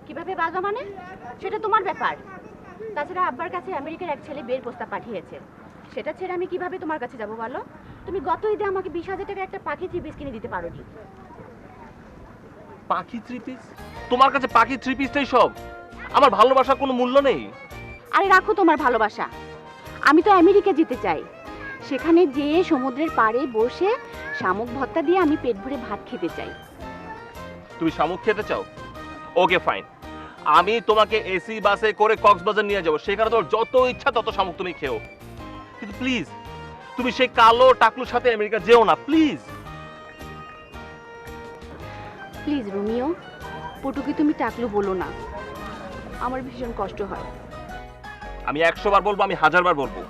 কিভাবে বাজা মানে? সেটা তোমার ব্যাপার। তাছাড়া আব্বার কাছে আমেরিকার এক ছেলে বিয়ের প্রস্তাব পাঠিয়েছে, সেটা ছেড়ে আমি কিভাবে তোমার কাছে যাব বলো? তুমি গত ঈদে আমাকে 20,000 টাকা একটা পাখি 3 পিস কিনে দিতে পারোনি। পাখি 3 পিস? তোমার কাছে পাখি 3 পিসটাই সব? আমার ভালোবাসার কোনো মূল্য নেই? আরে রাখো তোমার ভালোবাসা, আমি তো আমেরিকা যেতে চাই। সেখানে যেয়ে সমুদ্রের পাড়ে বসে শামুক ভর্তা দিয়ে আমি পেট ভরে ভাত খেতে চাই। তুমি শামুক খেতে চাও? ওকে ফাইন, আমি তোমাকে এসি বাসে করে কক্সবাজার নিয়ে যাবো। সেখানে তোমার যত ইচ্ছা তত শামুক তুমি খেও। কিন্তু প্লিজ তুমি সেই কালো টাকলুর সাথে আমেরিকা যেও না, প্লিজ। প্লিজ রোমিও, পটুকে তুমি টাকলু বলো না, আমার ভীষণ কষ্ট হয়। আমি 100 বার বলবো, আমি 1000 বার বলবো,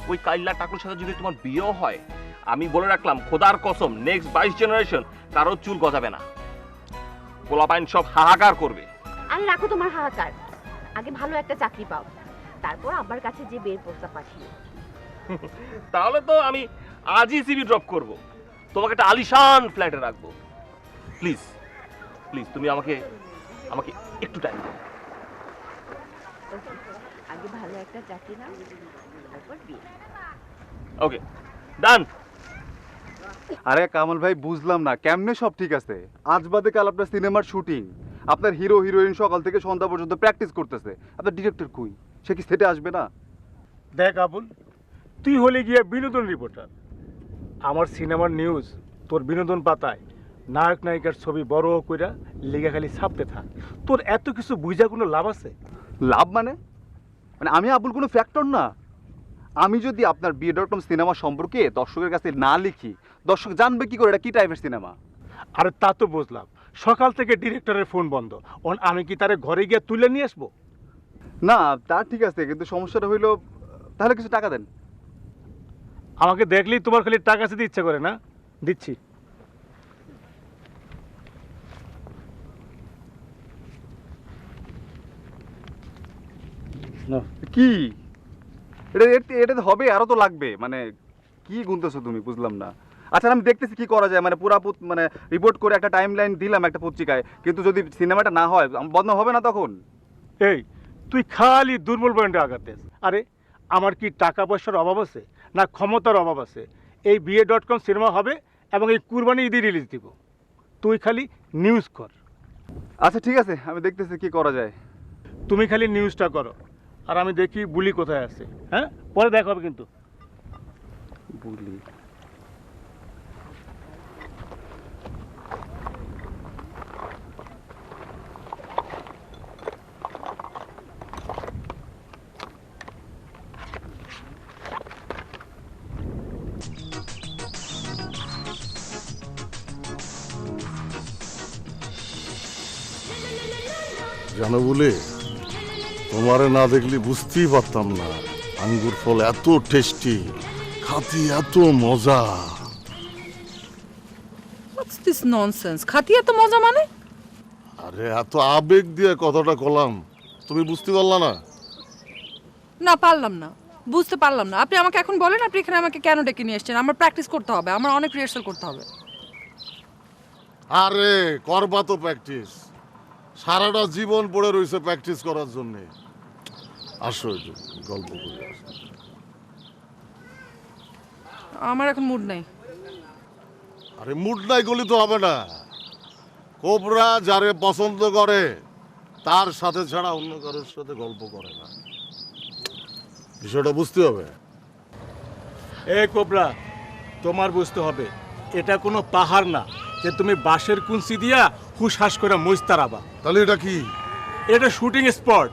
ওই কাইল্লা টাকলুর সাথে যদি তোমার বিয়েও হয়, আমি বলে রাখলাম খোদার কসম, নেক্সট 22 জেনারেশন কারো চুল গজাবে না। পোলাপাইন সব হাহাকার করবে। আরে রাখো তোমার হাহাকার, আগে ভালো একটা চাকরি পাও, তারপর আব্বার কাছে যে বিয়ের প্রস্তাব পাঠিয়ে। তাহলে তো আমি আজই সিভি ড্রপ করব, তোমাকে একটা আলিশান ফ্ল্যাটে রাখবো। প্লিজ প্লিজ তুমি আমাকে আমাকে একটু টাইম দাও। আগে ভালো একটা চাকরি নাও, তারপর বিয়ে। ওকে ডান। আরে কামাল ভাই, বুঝলাম না কেমনে সব ঠিক আছে? আজ বাদে কাল আপনার সিনেমার শুটিং, আপনার হিরো হিরোইন সকাল থেকে সন্ধ্যা পর্যন্ত প্র্যাকটিস করতেছে। আপনার ডিরেক্টর কই? সে কি সেটে আসবে না? দেখ আবুল, তুই হলে গিয়ে বিনোদন রিপোর্টার, আমার সিনেমার নিউজ তোর বিনোদন পাতায় নায়ক নায়িকার ছবি বড় কইরা লিগা খালি ছাপতে থাক। তোর এত কিছু বুঝা কোনো লাভ আছে? লাভ মানে মানে আমি আবুল কোনো ফ্যাক্টর না। আমি যদি আপনার BA.com সিনেমা সম্পর্কে দর্শকের কাছে না লিখি, দর্শক জানবে কি করে এটা কি টাইপের সিনেমা? আরে তা তো বুঝলাম, সকাল থেকে ডিরেক্টরের ফোন বন্ধ, আমি কি তারে ঘরে গিয়ে তুলে নিয়ে আসবো? না তা ঠিক আছে, কিন্তু সমস্যাটা হইলো তাহলে কিছু টাকা দেন। আমাকে দেখলেই তোমার খালি টাকা দিতে ইচ্ছা করে না? দিচ্ছি। কি এটা এটা তো হবে, আরো তো লাগবে, মানে কি গুনতেছো তুমি বুঝলাম না। আচ্ছা আমি দেখতেছি কি করা যায়, মানে পুরা মানে রিপোর্ট করে একটা টাইম লাইন দিলাম একটা পত্রিকায়, কিন্তু যদি সিনেমাটা না হয় বদনাম হবে না তখন? এই তুই খালি দুর্বল পয়েন্টে আঘাত দিস। আরে আমার কি টাকা পয়সার অভাব আছে না ক্ষমতার অভাব আছে? এই BA.com সিনেমা হবে এবং এই কুরবানি ঈদে রিলিজ দিব। তুই খালি নিউজ কর। আচ্ছা ঠিক আছে, আমি দেখতেছি কি করা যায়। তুমি খালি নিউজটা করো, আর আমি দেখি বুলি কোথায় আছে। হ্যাঁ, পরে দেখা হবে কিন্তু। বুলি জানো বলে তোমারে না দেখলে বুঝতেই পারতাম না আঙ্গুর ফল এত টেস্টি, খাতি এত মজা। What's this nonsense? খাতি এত মজা মানে? আরে এত আবেগ দিয়ে কথাটা কলাম, তুমি বুঝতে পারলা না? না, পারলাম না, বুঝতে পারলাম না। আপনি আমাকে এখন বলেন, আপনি এখানে আমাকে কেন ডেকে নিয়ে এসেছেন? আমার প্র্যাকটিস করতে হবে, আমার অনেক রিহার্সাল করতে হবে। আরে করবা তো প্র্যাকটিস, সারাটা জীবন পড়ে রয়েছে প্র্যাকটিস করার জন্য। আসো একটু গল্প করে আসো। আমার এখন মুড নাই। আরে মুড নাই গলি তো হবে না। কোবরা যারে পছন্দ করে তার সাথে ছাড়া অন্য কারোর সাথে গল্প করে না, বিষয়টা বুঝতে হবে। এই কোবরা, তোমার বুঝতে হবে এটা কোনো পাহাড় না যে তুমি বাঁশের কুঞ্চি দিয়া হুশহাস করে মুস্তারাবা। তাহলে এটা কি? এটা শুটিং স্পট।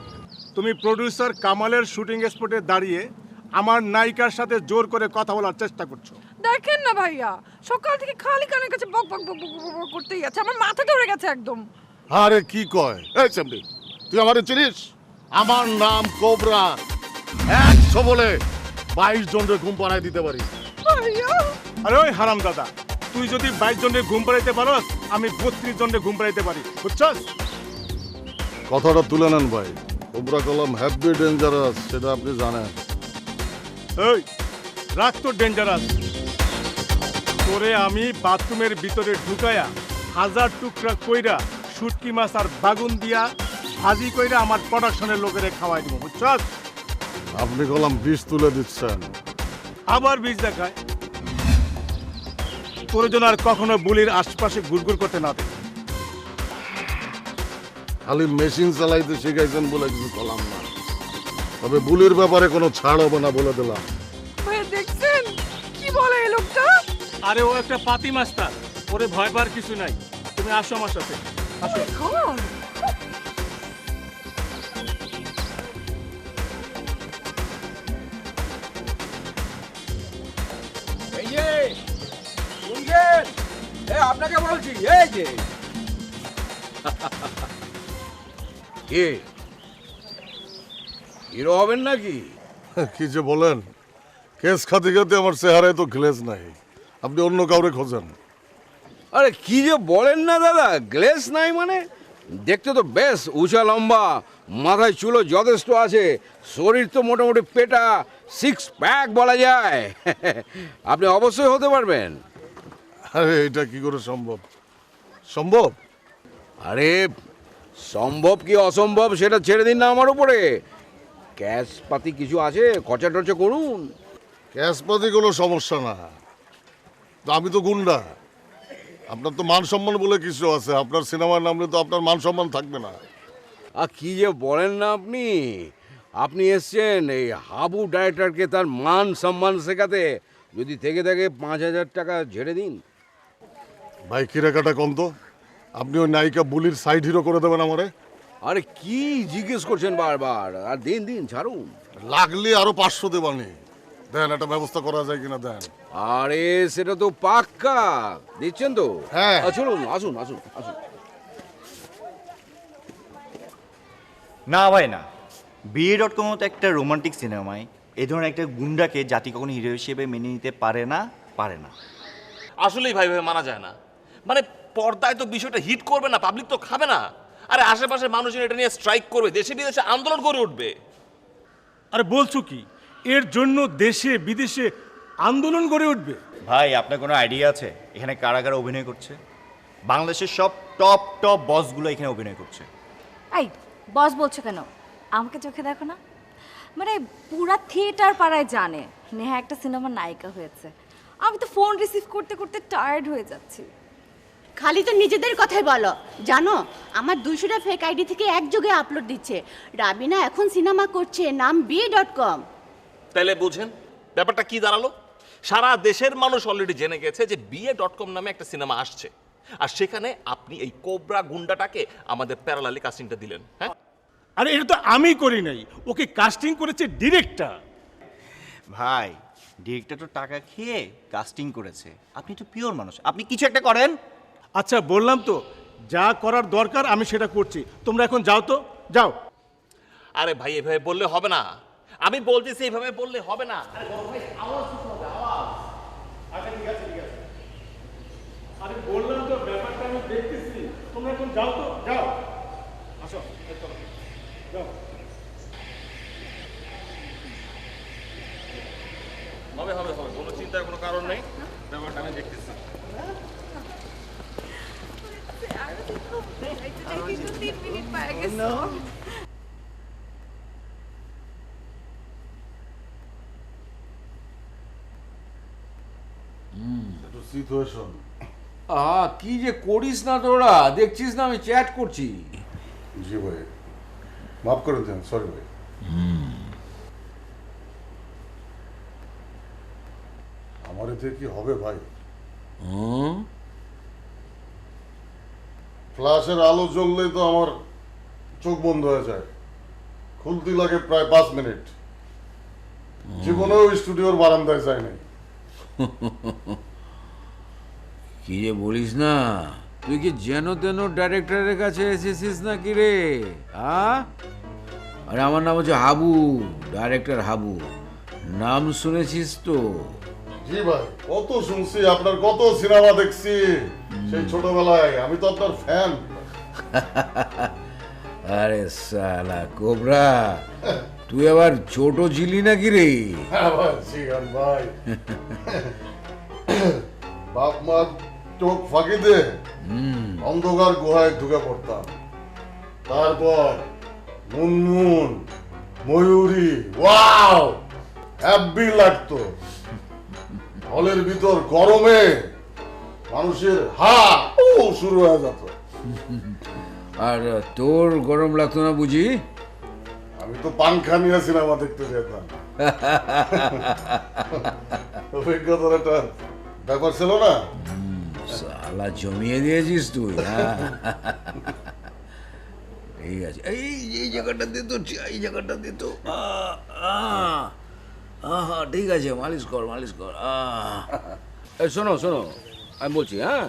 তুমি প্রডিউসার কামালের শুটিং স্পটে দাঁড়িয়ে আমার নায়িকার সাথে জোর করে কথা বলার চেষ্টা করছো। দেখেন না ভাইয়া, সকাল থেকে খালি কানের কাছে বক বক বক বক বক করতেই আছে, আমার মাথা ধরে গেছে একদম। আরে কি কয়? এই চামড়ি, তুই আমারে চিনিস? আমার নাম কোবরা, 100 বলে 22 জনের ঘুম পাড়ায় দিতে পারি। ভাইয়া, আরে ওই হারাম দাদা, তুই যদি 22 জনের ঘুম পাড়াইতে পারস, আমি 32 জনের ঘুম পাড়াইতে পারি, বুঝছস? কথাটা তুলে নেন ভাই। কোবরা কলম হ্যাপি ডেঞ্জারাস, সেটা আপনি জানেন। এই রাখ তো ডেঞ্জারাস। তোরে আমি বাথরুমের ভিতরে ঢুকায়া 1000 টুকরা কইরা শুটকি মাছ আর বাগুন দিয়া ভাজি কইরা আমার প্রোডাকশনের লোকেরে খাওয়াই দিব, বুঝছস? আপনি কলম বিষ তুলে দিচ্ছেন। আবার বীজ দেখায়। তোর জন্য আর কখনো বুলির আশপাশে ঘুরঘুর করতে না দেখি। খালি মেশিন চালাইতে শিখাইছেন বলে কিছু কলাম না, তবে বুলির ব্যাপারে কোনো ছাড় হবে না বলে দিলাম। ভাইয়া দেখছেন কি বলে এই লোকটা? আরে ও একটা পাতি মাস্টার, ওরে ভয় পাওয়ার কিছু নাই। তুমি আসো আমার সাথে, আসো। God! এই যে শুনছেন, আপনাকে বলছি, এই যে কে হিরো হবেন নাকি? কি যে বলেন, কেস খাতে খাতে আমার চেহারায় তো গ্লেজ নাই, আপনি অন্য কাউরে খোঁজেন। আরে কি যে বলেন না দাদা, গ্লেস নাই মানে? দেখতে তো বেশ উঁচা লম্বা, মাথায় চুলো যথেষ্ট আছে, শরীর তো মোটামুটি পেটা, 6 প্যাক বলা যায়। আপনি অবশ্যই হতে পারবেন। আরে এটা কি করে সম্ভব? সম্ভব? আরে সম্ভব কি অসম্ভব সেটা ছেড়ে দিন না আমার উপরে। ক্যাশ পাতি কিছু আছে, খরচা টরচা করুন। ক্যাশপাতি কোনো সমস্যা না, তো আমি তো গুন্ডা, আপনার তো মান সম্মান বলে কিছু আছে, আপনার সিনেমার নামলে তো আপনার মান সম্মান থাকবে না। আর কি যে বলেন না আপনি, আপনি এসছেন এই হাবু ডাইরেক্টরকে তার মান সম্মান শেখাতে, যদি থেকে থাকে 5000 টাকা ঝেড়ে দিন। ভাই কিরাকাটা কম তো, আপনি ওই নায়িকা বুলির সাইড হিরো করে দেবেন আমারে। আরে কি জিজ্ঞেস করছেন বারবার? আর দিন দিন ছাড়ুন। লাগলে আরো 500 দেবানি। দেন, একটা ব্যবস্থা করা যায় কিনা দেন। আরে সেটা তো পাক্কা দিচ্ছেন তো? হ্যাঁ। চলুন, আসুন আসুন আসুন। না ভাই না, BA.com মতো একটা রোমান্টিক সিনেমায় এই ধরনের একটা গুন্ডাকে জাতি কখনো হিরো হিসেবে মেনে নিতে পারে না। আসলেই ভাই ভাই মানা যায় না। মানে পর্দায় তো বিষয়টা হিট করবে না, পাবলিক তো খাবে না। আরে আশেপাশের মানুষজন এটা নিয়ে স্ট্রাইক করবে, দেশে বিদেশে আন্দোলন করে উঠবে। আরে বলছো কি, এর জন্য দেশে বিদেশে আন্দোলন গড়ে উঠবে? ভাই আপনার কোনো আইডিয়া আছে এখানে কারা কারা অভিনয় করছে? বাংলাদেশের সব টপ বসগুলো এখানে অভিনয় করছে। এই বস বলছো কেন? আমাকে চোখে দেখো না, মানে পুরা থিয়েটার পাড়ায় জানে নেহা একটা সিনেমার নায়িকা হয়েছে। আমি তো ফোন রিসিভ করতে করতে টায়ার্ড হয়ে যাচ্ছি। খালি তো নিজেদের কথাই বলো। জানো আমার 200টা ফেক আইডি থেকে একযোগে আপলোড দিচ্ছে। রাবিনা এখন সিনেমা করছে, নাম BA.com। তাহলে বুঝেন ব্যাপারটা কি দাঁড়ালো? সারা দেশের মানুষ অলরেডি জেনে গেছে যে BA.com নামে একটা সিনেমা আসছে, আর সেখানে আপনি এই কোবরা গুন্ডাটাকে আমাদের প্যারালালি কাস্টিংটা দিলেন। হ্যাঁ, আরে এটা তো আমি করি নাই, ওকে কাস্টিং করেছে ডিরেক্টর। ভাই ডিরেক্টর তো টাকা খেয়ে কাস্টিং করেছে, আপনি তো পিওর মানুষ, আপনি কিছু একটা করেন। আচ্ছা বললাম তো, যা করার দরকার আমি সেটা করছি, তোমরা এখন যাও তো, যাও। আরে ভাই এভাবে বললে হবে না, আমি বলতেছি এইভাবে বললে হবে না। আরে বড় ভাই আওয়াজ দিতে হবে, আওয়াজ। আচ্ছা ঠিক আছে ঠিক আছে। আরে বললাম তো ব্যাপারটা আমি দেখতেছি, তোমরা এখন যাও তো, যাও। আসো চলো, যাও। হবে হবে হবে, কোনো চিন্তার কোনো কারণ নেই, ব্যাপারটা আমি দেখতেছি। একটু সিচুয়েশন। কি যে করিস না তোরা, দেখছিস না আমি চ্যাট করছি। জি ভাই, মাফ করে দেন, সরি ভাই। আমার এতে কি হবে ভাই? ফ্ল্যাশের আলো জ্বললেই তো আমার চোখ বন্ধ হয়ে যায়, খুলতে লাগে প্রায় 5 মিনিট। জীবনেও স্টুডিওর বারান্দায় যায় নাই। কি যে বলিস না, তুই কি যেন তেন ডাইরেক্টরের কাছে এসেছিস না কি রে? আরে আমার নাম হচ্ছে হাবু, ডাইরেক্টর হাবু, নাম শুনেছিস তো? জি ভাই, কত শুনছি, আপনার কত সিনেমা দেখছি সেই ছোটবেলায়, আমি তো আপনার ফ্যান। আরে সালা কোবরা, তুই আবার ছোট ছিলি নাকি রে? হ্যাঁ ভাই, জিগান ভাই। বাপ মার চোখ ফাঁকি দে অন্ধকার গুহায় ঢুকে পড়তাম। তারপর মুনমুন, ময়ূরী, ওয়াও হ্যাপি লাগতো। হলের ভিতর গরমে মানুষের হা ও শুরু হয়ে যেত। আর তোর গরম লাগতো না বুঝি? আমি তো পাংখা নিয়ে সিনেমা দেখতে যেতাম। অভিজ্ঞতার একটা ব্যাপার ছিল না। সালা জমিয়ে দিয়েছিস তুই। ঠিক আছে, এই জায়গাটা দিত, এই জায়গাটা দিত। ঠিক আছে, মালিশ কর মালিশ কর। শোনো শোনো, আমি বলছি, হ্যাঁ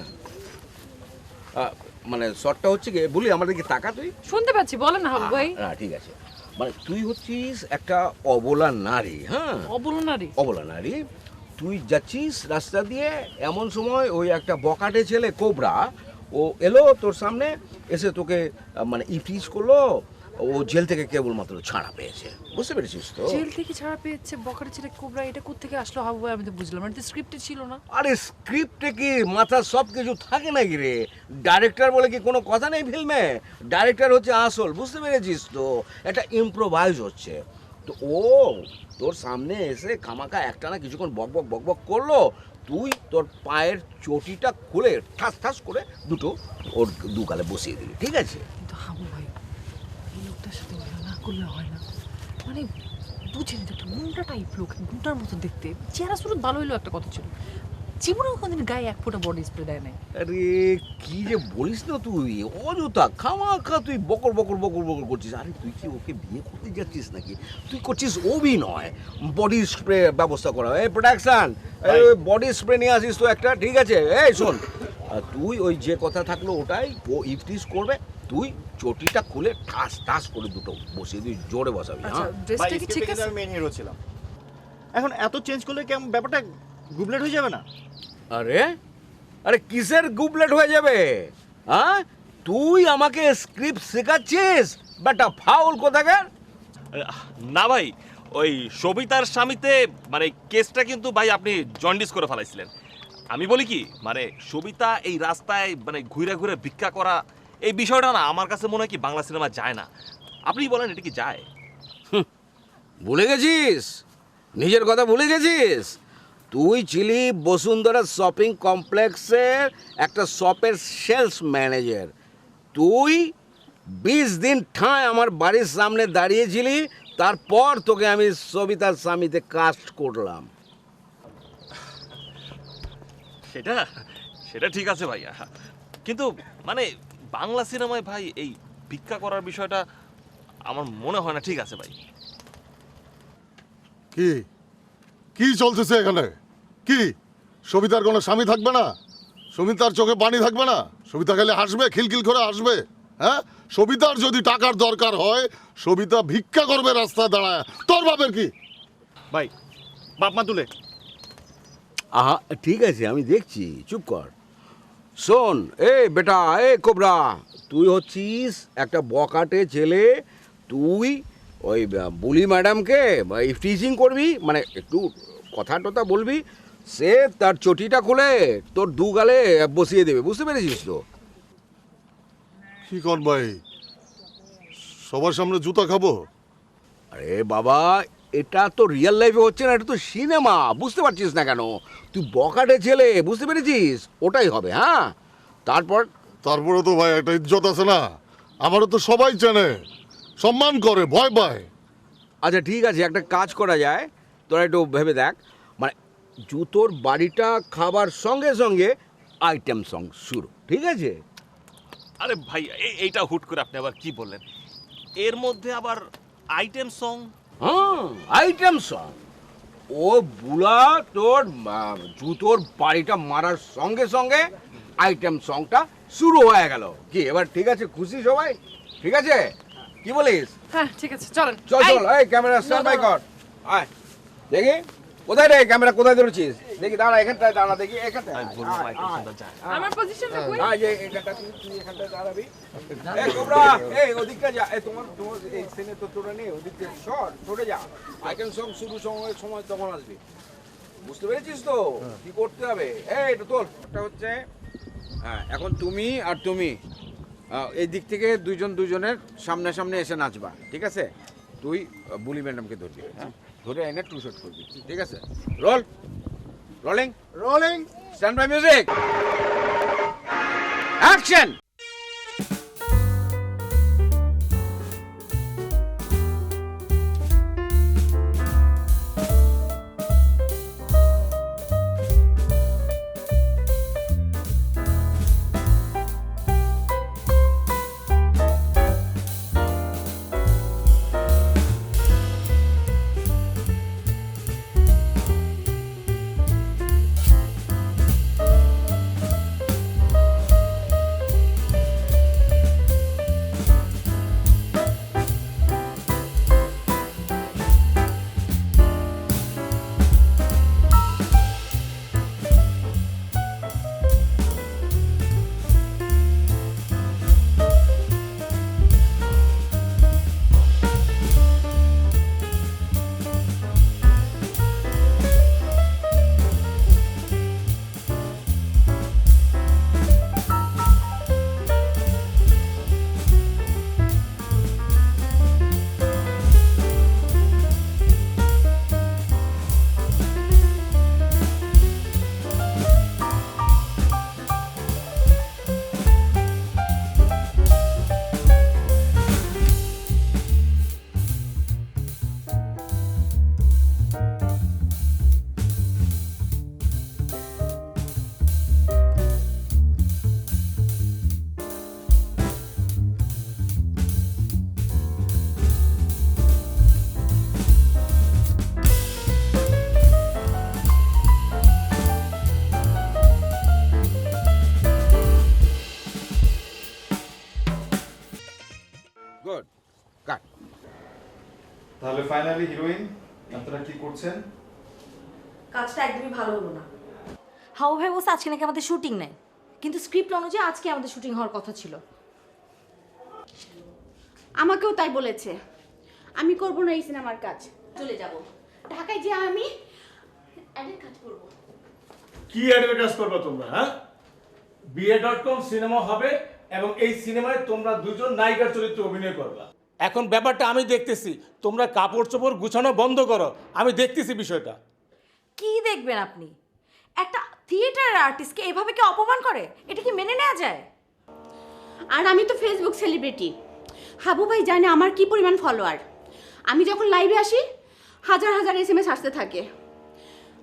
মানে শর্টটা হচ্ছে কি, বলি আমাদের কি টাকা তুই শুনতে পাচ্ছি, বলেন না হাবু ভাই। ঠিক আছে, মানে তুই হচ্ছিস একটা অবলা নারী। হ্যাঁ, অবলা নারী। তুই যাচ্ছিস রাস্তা দিয়ে, এমন সময় ওই একটা বকাটে ছেলে কোবরা ও এলো তোর সামনে, এসে তোকে মানে ইফটিজ করলো। ও জেল থেকে কেবলমাত্র ছাড়া পেয়েছে, বুঝতে পেরেছিস তো? জেল থেকে ছাড়া পেয়েছে, বকাটে ছেলে কোবরা, এটা কোত্থেকে আসলো হাবু ভাই? আমি তো বুঝলাম, এটা স্ক্রিপ্টে ছিল না। আরে স্ক্রিপ্টে কি মাথার সব কিছু থাকে নাকি রে? ডাইরেক্টর বলে কি কোনো কথা নেই ফিল্মে? ডাইরেক্টর হচ্ছে আসল, বুঝতে পেরেছিস তো? একটা ইম্প্রোভাইজ হচ্ছে। তো ও তোর সামনে এসে খামাকা একটানা কিছুক্ষণ বক বক বক বক করলো, তুই তোর পায়ের চটিটা খুলে ঠাস ঠাস করে দুটো ওর দুগালে বসিয়ে দিলি, ঠিক আছে? কিন্তু হাবু ভাই, এই লোকটার সাথে ওরা না করলে হয় না। মানে বুঝেন তো, একটা গুন্ডা টাইপ লোক, গুন্ডার মতো দেখতে, চেহারা শুরু ভালো হইলেও একটা কথা ছিল, জীবনেও কোনদিন গায়ে এক ফোঁটা বডি স্প্রে দেয় নাই। আরে কি যে বলিস না তুই, অযথা খামাখা তুই বকর বকর বকর বকর করছিস। আরে তুই কি ওকে বিয়ে করতে যাচ্ছিস নাকি? তুই করছিস অভিনয়, বডি স্প্রে ব্যবস্থা করা। এই প্রোডাকশন, বডি স্প্রে নিয়ে আসিস তো একটা, ঠিক আছে? এই শোন, তুই ওই যে কথা থাকলো ওটাই, ও ইফটিস করবে, তুই চটিটা খুলে ঠাস ঠাস করে দুটো বসিয়ে তুই জোরে বসাবি। আচ্ছা, হ্যাঁ ড্রেসটা কি ঠিক আছে? মেন হিরো ছিলাম, এখন এত চেঞ্জ করলে কেমন ব্যাপারটা গুবলেট হয়ে যাবে না? আরে আরে কিসের গুবলেট হয়ে যাবে? হ্যাঁ তুই আমাকে স্ক্রিপ্ট শেখাচ্ছিস বেটা, ফাউল কোথাকার? না ভাই, ওই সবিতার স্বামীতে মানে কেসটা কিন্তু ভাই আপনি জন্ডিস করে ফেলাইছিলেন। আমি বলি কি, মানে সবিতা এই রাস্তায় মানে ঘুরে ঘুরে ভিক্ষা করা, এই বিষয়টা না আমার কাছে মনে হয় কি বাংলা সিনেমা যায় না। আপনি বলেন এটা কি যায়? ভুলে গেছিস, নিজের কথা ভুলে গেছিস। তুই ছিলি বসুন্ধরা শপিং কমপ্লেক্সের একটা শপের সেলস ম্যানেজার। তুই 20 দিন ঠায় আমার বাড়ির সামনে দাঁড়িয়েছিলি, তারপর তোকে আমি সবিতার স্বামীতে কাস্ট করলাম। সেটা সেটা ঠিক আছে ভাইয়া, কিন্তু মানে বাংলা সিনেমায় ভাই এই ভিক্ষা করার বিষয়টা আমার মনে হয় না ঠিক আছে ভাই। কি কি চলতেছে এখানে? কি সবিতার কোনো স্বামী থাকবে না? সবিতার চোখে পানি থাকবে না? সবিতা খেলে হাসবে, খিলখিল করে হাসবে? হ্যাঁ, সবিতার যদি টাকার দরকার হয়, সবিতা ভিক্ষা করবে রাস্তায় দাঁড়ায়। তোর বাপের কি? ভাই বাপ মা তুলে। আহা ঠিক আছে, আমি দেখছি, চুপ কর। শোন বেটা, কোবরা, তুই হচ্ছিস একটা বকাটে ছেলে। তুই ওই বুলি ম্যাডামকে টিচিং করবি, মানে একটু কথা টথা বলবি, সে তার চটিটা খুলে তোর দু গালে বসিয়ে দেবে, বুঝতে পেরেছিস তো? কি কর ভাই, সবার সামনে জুতা খাবো? আরে বাবা, এটা তো রিয়েল লাইফে হচ্ছে না, এটা তো সিনেমা, বুঝতে পারছিস না কেন? তুই বকাটে ছেলে, বুঝতে পেরেছিস? ওটাই হবে। হ্যাঁ, তারপরে তো ভাই একটা ইজ্জত আছে না? আমারও তো সবাই চেনে, সম্মান করে, ভয় পায়। আচ্ছা ঠিক আছে, একটা কাজ করা যায়, তোরা একটু ভেবে দেখ, মানে জুতোর বাড়িটা খাবার সঙ্গে সঙ্গে আইটেম সং শুরু, ঠিক আছে? আরে ভাই এইটা হুট করে আপনি আবার কি বললেন? এর মধ্যে আবার আইটেম সং? হ্যাঁ, আইটেম সং। ও বুলা তোর জুতোর বাড়িটা মারার সঙ্গে সঙ্গে আইটেম সংটা শুরু হয়ে গেল। কি এবার ঠিক আছে? খুশি সবাই? ঠিক আছে, কি বলিস? হ্যাঁ ঠিক আছে, চলেন। চল চল, এই ক্যামেরা স্ট্যান্ড বাই কর। আয় দেখি, কোথায় রে ক্যামেরা, কোথায় ধরেছিস? দেখি, দাঁড়া এখানটায়, দাঁড়া দেখি এখানটায়। আমার পজিশনটা কই? আয় যে এখানটা, তুই এখানটায় দাঁড়াবি। এই কোবরা, এই ওদিকটা যা, এই তোমার এই সিনে তো তোরা নেই, ওদিকে সরে যা। আইটেম সং শুরু সময় তখন আসবি, বুঝতে পেরেছিস তো কি করতে হবে? এই এটা তোর একটা হচ্ছে। হ্যাঁ, এখন তুমি আর তুমি এই দিক থেকে দুজনের সামনে এসে নাচবা, ঠিক আছে? তুই বুলি ম্যাডামকে ধরবি, হ্যাঁ, ধরে এনে টু শট করবি, ঠিক আছে? Rolling stand by music, action. Finally heroine, আপনারা কি করছেন? কাজটা একদমই ভালো হলো না। হাউ ভাই বলছে আজকে নাকি আমাদের শুটিং নেই, কিন্তু স্ক্রিপ্ট অনুযায়ী আজকে আমাদের শুটিং হওয়ার কথা ছিল। আমাকেও তাই বলেছে। আমি করব না এই সিনেমার কাজ, চলে যাব ঢাকায়, যে আমি অ্যাডের কাজ করব। কি অ্যাডভার্টাইজ করবে তোমরা? হ্যাঁ, BA.com সিনেমা হবে এবং এই সিনেমায় তোমরা দুজন নায়িকার চরিত্রে অভিনয় করবা। এখন ব্যাপারটা আমি দেখতেছি, তোমরা কাপড় চোপড় গুছানো বন্ধ করো, আমি দেখতেছি বিষয়টা। কি দেখবেন আপনি? একটা থিয়েটার আর্টিস্টকে এভাবে কি অপমান করে? এটা কি মেনে নেওয়া যায়? আর আমি তো ফেসবুক সেলিব্রিটি। হাবু ভাই জানে আমার কি পরিমাণ ফলোয়ার। আমি যখন লাইভে আসি হাজার হাজার SMS আসতে থাকে।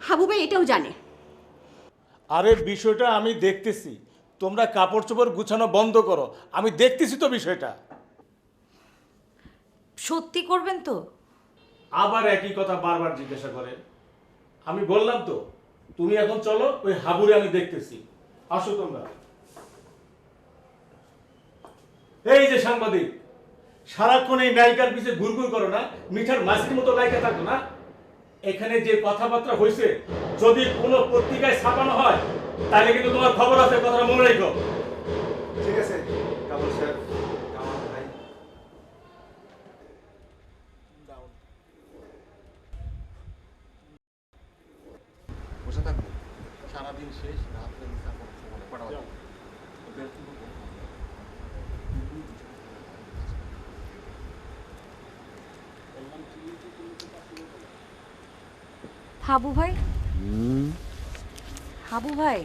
হাবু ভাই এটাও জানে। আরে বিষয়টা আমি দেখতেছি, তোমরা কাপড় চোপড় গুছানো বন্ধ করো, আমি দেখতেছি তো বিষয়টা। সত্যি করবেন তো? আবার একই কথা বারবার জিজ্ঞাসা করে। আমি বললাম তো, তুমি এখন চলো, ওই হাবুরে আমি দেখতেছি। আসো তোমরা। এই যে সাংবাদিক, সারাক্ষণ এই নায়িকার পিছে ঘুরঘুর করো না, মিঠার মাছির মতো নায়িকা থাকো না। এখানে যে কথাবার্তা হয়েছে যদি কোনো পত্রিকায় ছাপানো হয় তাহলে কিন্তু তোমার খবর আছে, কথাটা মনে রেখো। ঠিক আছে কামাল সাহেব, কামাল ভাই। বসে থাকবো সারাদিন শেষ, রাত্রে পড়াবো। হাবু ভাই, হাবু ভাই,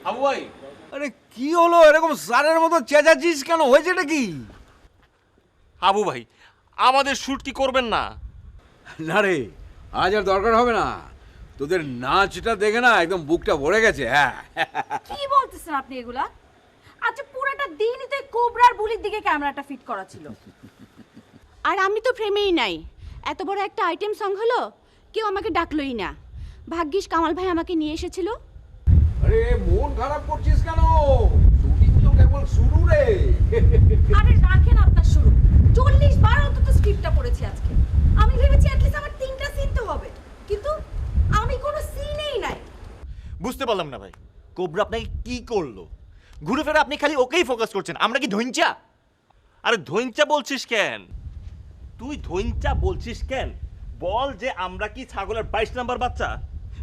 আবু ভাই, আরে কি হলো এরকম সারের মতো চেঁচাচ্ছিস কেন? হয়েছেটা কি? আবু ভাই, আমাদের শুট কি করবেন না? না রে, আজ আর দরকার হবে না। তোদের নাচটা দেখে না একদম বুকটা ভরে গেছে। হ্যাঁ, কি বলতেছেন আপনি এগুলা? আচ্ছা পুরোটা দিনই তো কোবরার বুলির দিকে ক্যামেরাটা ফিট করা ছিল। আর আমি তো ফ্রেমেই নাই। এত বড় একটা আইটেম সং হলো, কেউ আমাকে ডাকলোই না। ভাগ্যিস কামাল ভাই আমাকে নিয়ে এসেছিল। আরে মন খারাপ করছিস কেন? শুটিং তো কেবল শুরু রে। আরে রাখেন আপনার শুরু। 40 বার অন্তত স্ক্রিপ্টটা পড়েছি আজকে। আমি ভেবেছি অ্যাটলিস্ট আমার 3টা সিন তো হবে, কিন্তু আমি কোনো সিনেই নাই। বুঝতে পারলাম না ভাই, কোবরা আপনাকে কি করলো? ঘুরে ফিরে আপনি খালি ওকেই ফোকাস করছেন। আমরা কি ধৈঞ্চা? আরে ধৈঞ্চা বলছিস কেন? তুই ধৈঞ্চা বলছিস কেন? বল যে আমরা কি ছাগলের 22 নাম্বার বাচ্চা?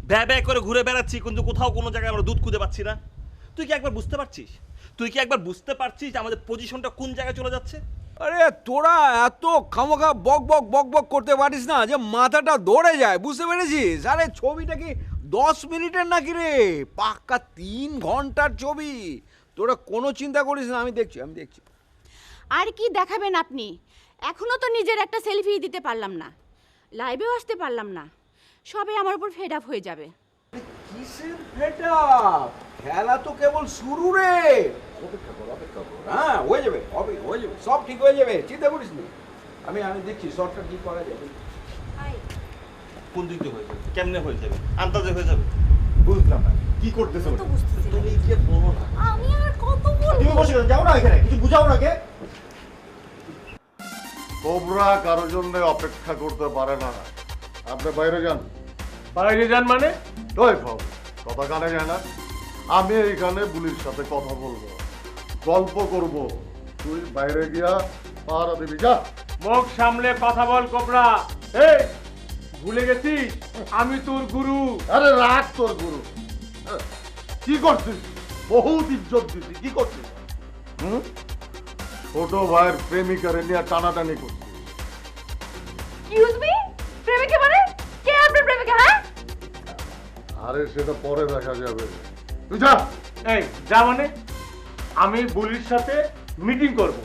ব্যয় ব্যয় করে ঘুরে বেড়াচ্ছি, কিন্তু কোথাও কোনো জায়গায় আমরা দুধ খুঁজে পাচ্ছি না। তুই কি একবার বুঝতে পারছিস? তুই কি একবার বুঝতে পারছিস যে আমাদের পজিশনটা কোন জায়গায় চলে যাচ্ছে? আরে তোরা এত খামোখা বক বক বক বক করতে পারিস না যে মাথাটা ধরে যায়, বুঝতে পেরেছিস? আরে ছবিটা কি 10 মিনিটের নাকি রে? পাক্কা 3 ঘন্টার ছবি। তোরা কোনো চিন্তা করিস না, আমি দেখছি। আর কি দেখাবেন আপনি? এখনো তো নিজের একটা সেলফি দিতে পারলাম না, লাইভেও আসতে পারলাম না। সবে আমার উপর ফেড আপ হয়ে যাবে। কিসের ফেটা? খেলা তো কেবল শুরু রে। অপেক্ষা কর। হ্যাঁ, হয়ে যাবে, সব ঠিক হয়ে যাবে, চিন্তা করিস না। আমি দেখছি শর্টকাট কি করা যাবে। কোন দিক দিয়ে হয়ে যাবে? কেমনে হয়ে যাবে? আন্দাজে হয়ে যাবে? বুঝলাম না কি করতেছো। তো বুঝতেছি না। তুমি যে বলো না। আমি আর কত বলবো? তুমি বসে যাও না এখানে, কিছু বুঝাও না কে? কোবরা কারোর জন্য অপেক্ষা করতে পারে না। আপনি বাইরে যান। বাইরে যান মানে? ওই বাবু, কথা কানে যায় না? আমি এইখানে বুলির সাথে কথা বলবো, গল্প করব। তুই বাইরে গিয়া পাহারা দিবি, যা। মুখ সামলে কথা বল কোবরা। এই ভুলে গেছিস আমি তোর গুরু। আরে রাখ তোর গুরু। কি করছিস? বহুত ইজ্জত দিছি, কি করছিস? ছোট ভাইয়ের প্রেমিকারে নিয়ে টানাটানি করছিস। এক্সকিউজ মি, প্রেমিকা মানে? কে আপনার প্রেমিকা? হ্যাঁ, আরে সেটা পরে দেখা যাবে, তুই যা। এই যা মানে? আমি বুলির সাথে মিটিং করব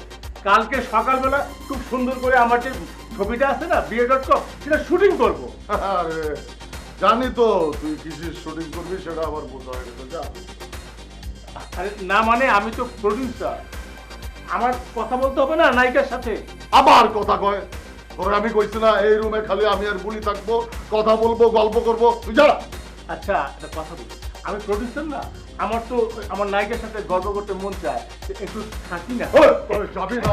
কালকে সকালবেলা। খুব সুন্দর করে আমার যে ছবিটা আছে না BA.com, সেটা শুটিং করব। আরে জানি তো তুই কিসের শুটিং করবি, সেটা আবার বোঝা হয়ে গেছে, যা। আরে না মানে আমি তো প্রডিউসার, আমার কথা বলতে হবে না নায়িকার সাথে? আবার কথা কয়? তোরে আমি কইছি না এই রুমে খালি আমি আর বুলি থাকবো, কথা বলবো, গল্প করবো, তুই যা। আচ্ছা একটা কথা বলি, আমি প্রডিউসার না, আমার তো আমার নায়িকার সাথে গল্প করতে মন চায়, একটু থাকি না? ওই যাবি না।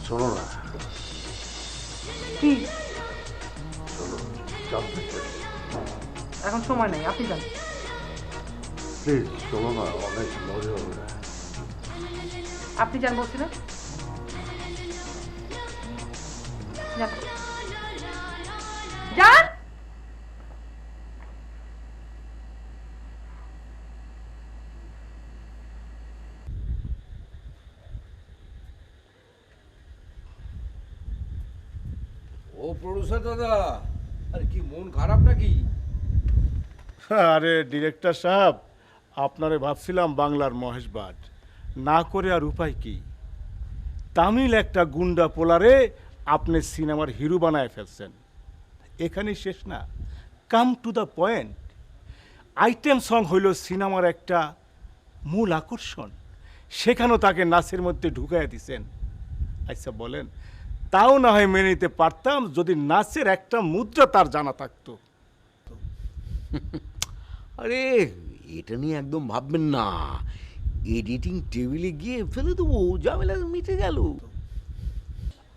শোনো না, কি শোনো, জানতে চাই এখন সময় নাই, আপনি যান। প্লিজ, শোনো না, অনেক মজা হবে। আপনি যান বলছি না, যান। যান। ও প্রডিউসার দাদা, আরে কি মন খারাপ নাকি? আরে ডিরেক্টর সাহেব, আপনারে ভাবছিলাম বাংলার মহেশ ভাট, না করে আর উপায় কি? তামিল একটা গুন্ডা পোলারে আপনি সিনেমার হিরো বানায় ফেলছেন। এখানেই শেষ না, come to the point. Item song হইল সিনেমার একটা মূল আকর্ষণ, সেখানেও তাকে নাচের মধ্যে ঢুকাইয়া দিছেন। আচ্ছা বলেন, তাও না হয় মেনে নিতে পারতাম যদি নাচের একটা মুদ্রা তার জানা থাকতো। আরে এটা নিয়ে একদম ভাববেন না, এডিটিং টেবিলে গিয়ে ফেলে দেবো, ঝামেলা মিটে গেল।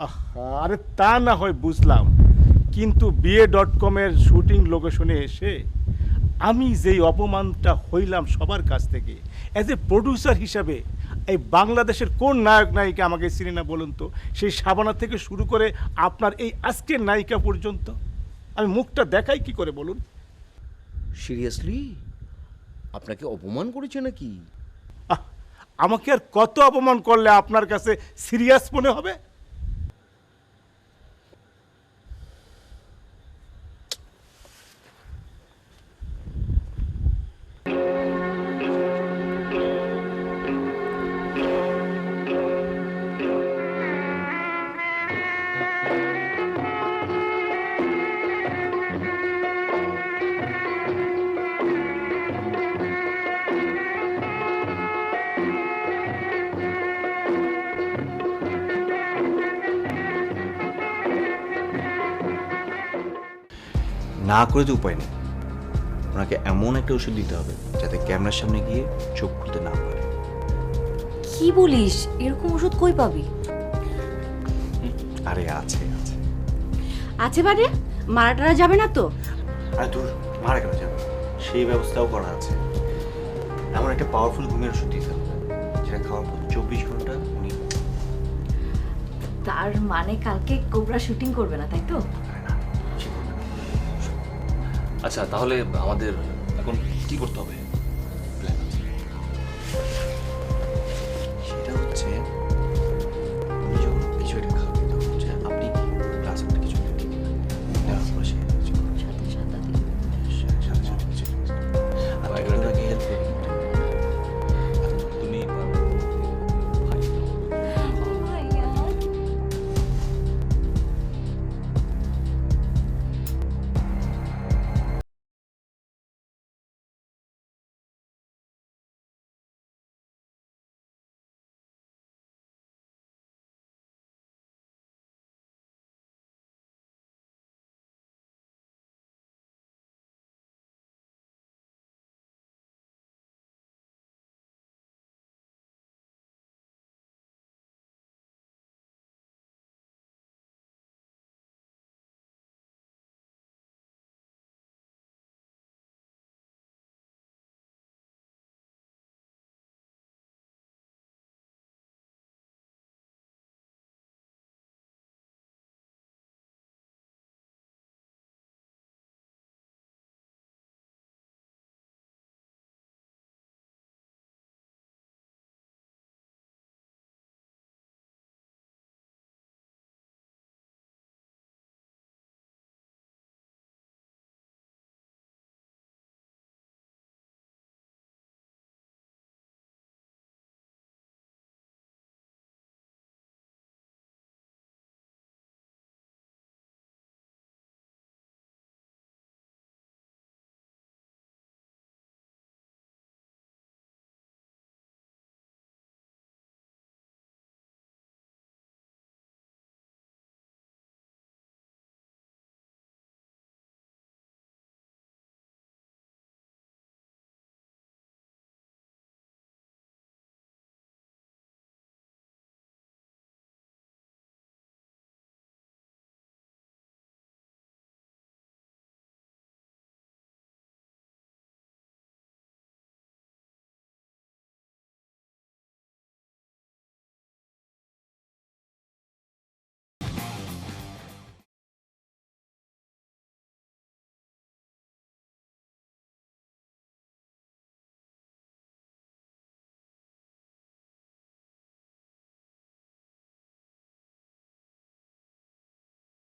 আহা, আরে তা না হয় বুঝলাম, কিন্তু BA.com-এর শুটিং লোকেশনে এসে আমি যেই অপমানটা হইলাম সবার কাছ থেকে, অ্যাজ এ প্রডিউসার হিসাবে, এই বাংলাদেশের কোন নায়ক নায়িকা আমাকে চিনি না বলুন তো? সেই শাবানা থেকে শুরু করে আপনার এই আজকের নায়িকা পর্যন্ত আমি মুখটা দেখাই কি করে বলুন? সিরিয়াসলি আপনাকে অপমান করেছে নাকি? আমাকে আর কত অপমান করলে আপনার কাছে সিরিয়াস মনে হবে? না করে তো উপায় নেই, ওনাকে এমন একটা ওষুধ দিতে হবে যাতে ক্যামেরার সামনে গিয়ে চোখ খুলতে না পারে। কি বলিস? এরকম ওষুধ কই পাবি? আরে আছে আছে। আছে মানে মারা টারা যাবে না তো? আরে দূর, মারা কেন যাবে, সেই ব্যবস্থাও করা আছে। এমন একটা পাওয়ারফুল ঘুমের ওষুধ দিতে হবে যেটা খাওয়ার পর 24 ঘন্টা উনি। তার মানে কালকে কোবরা শুটিং করবে না, তাই তো? আচ্ছা, তাহলে আমাদের এখন কি করতে হবে?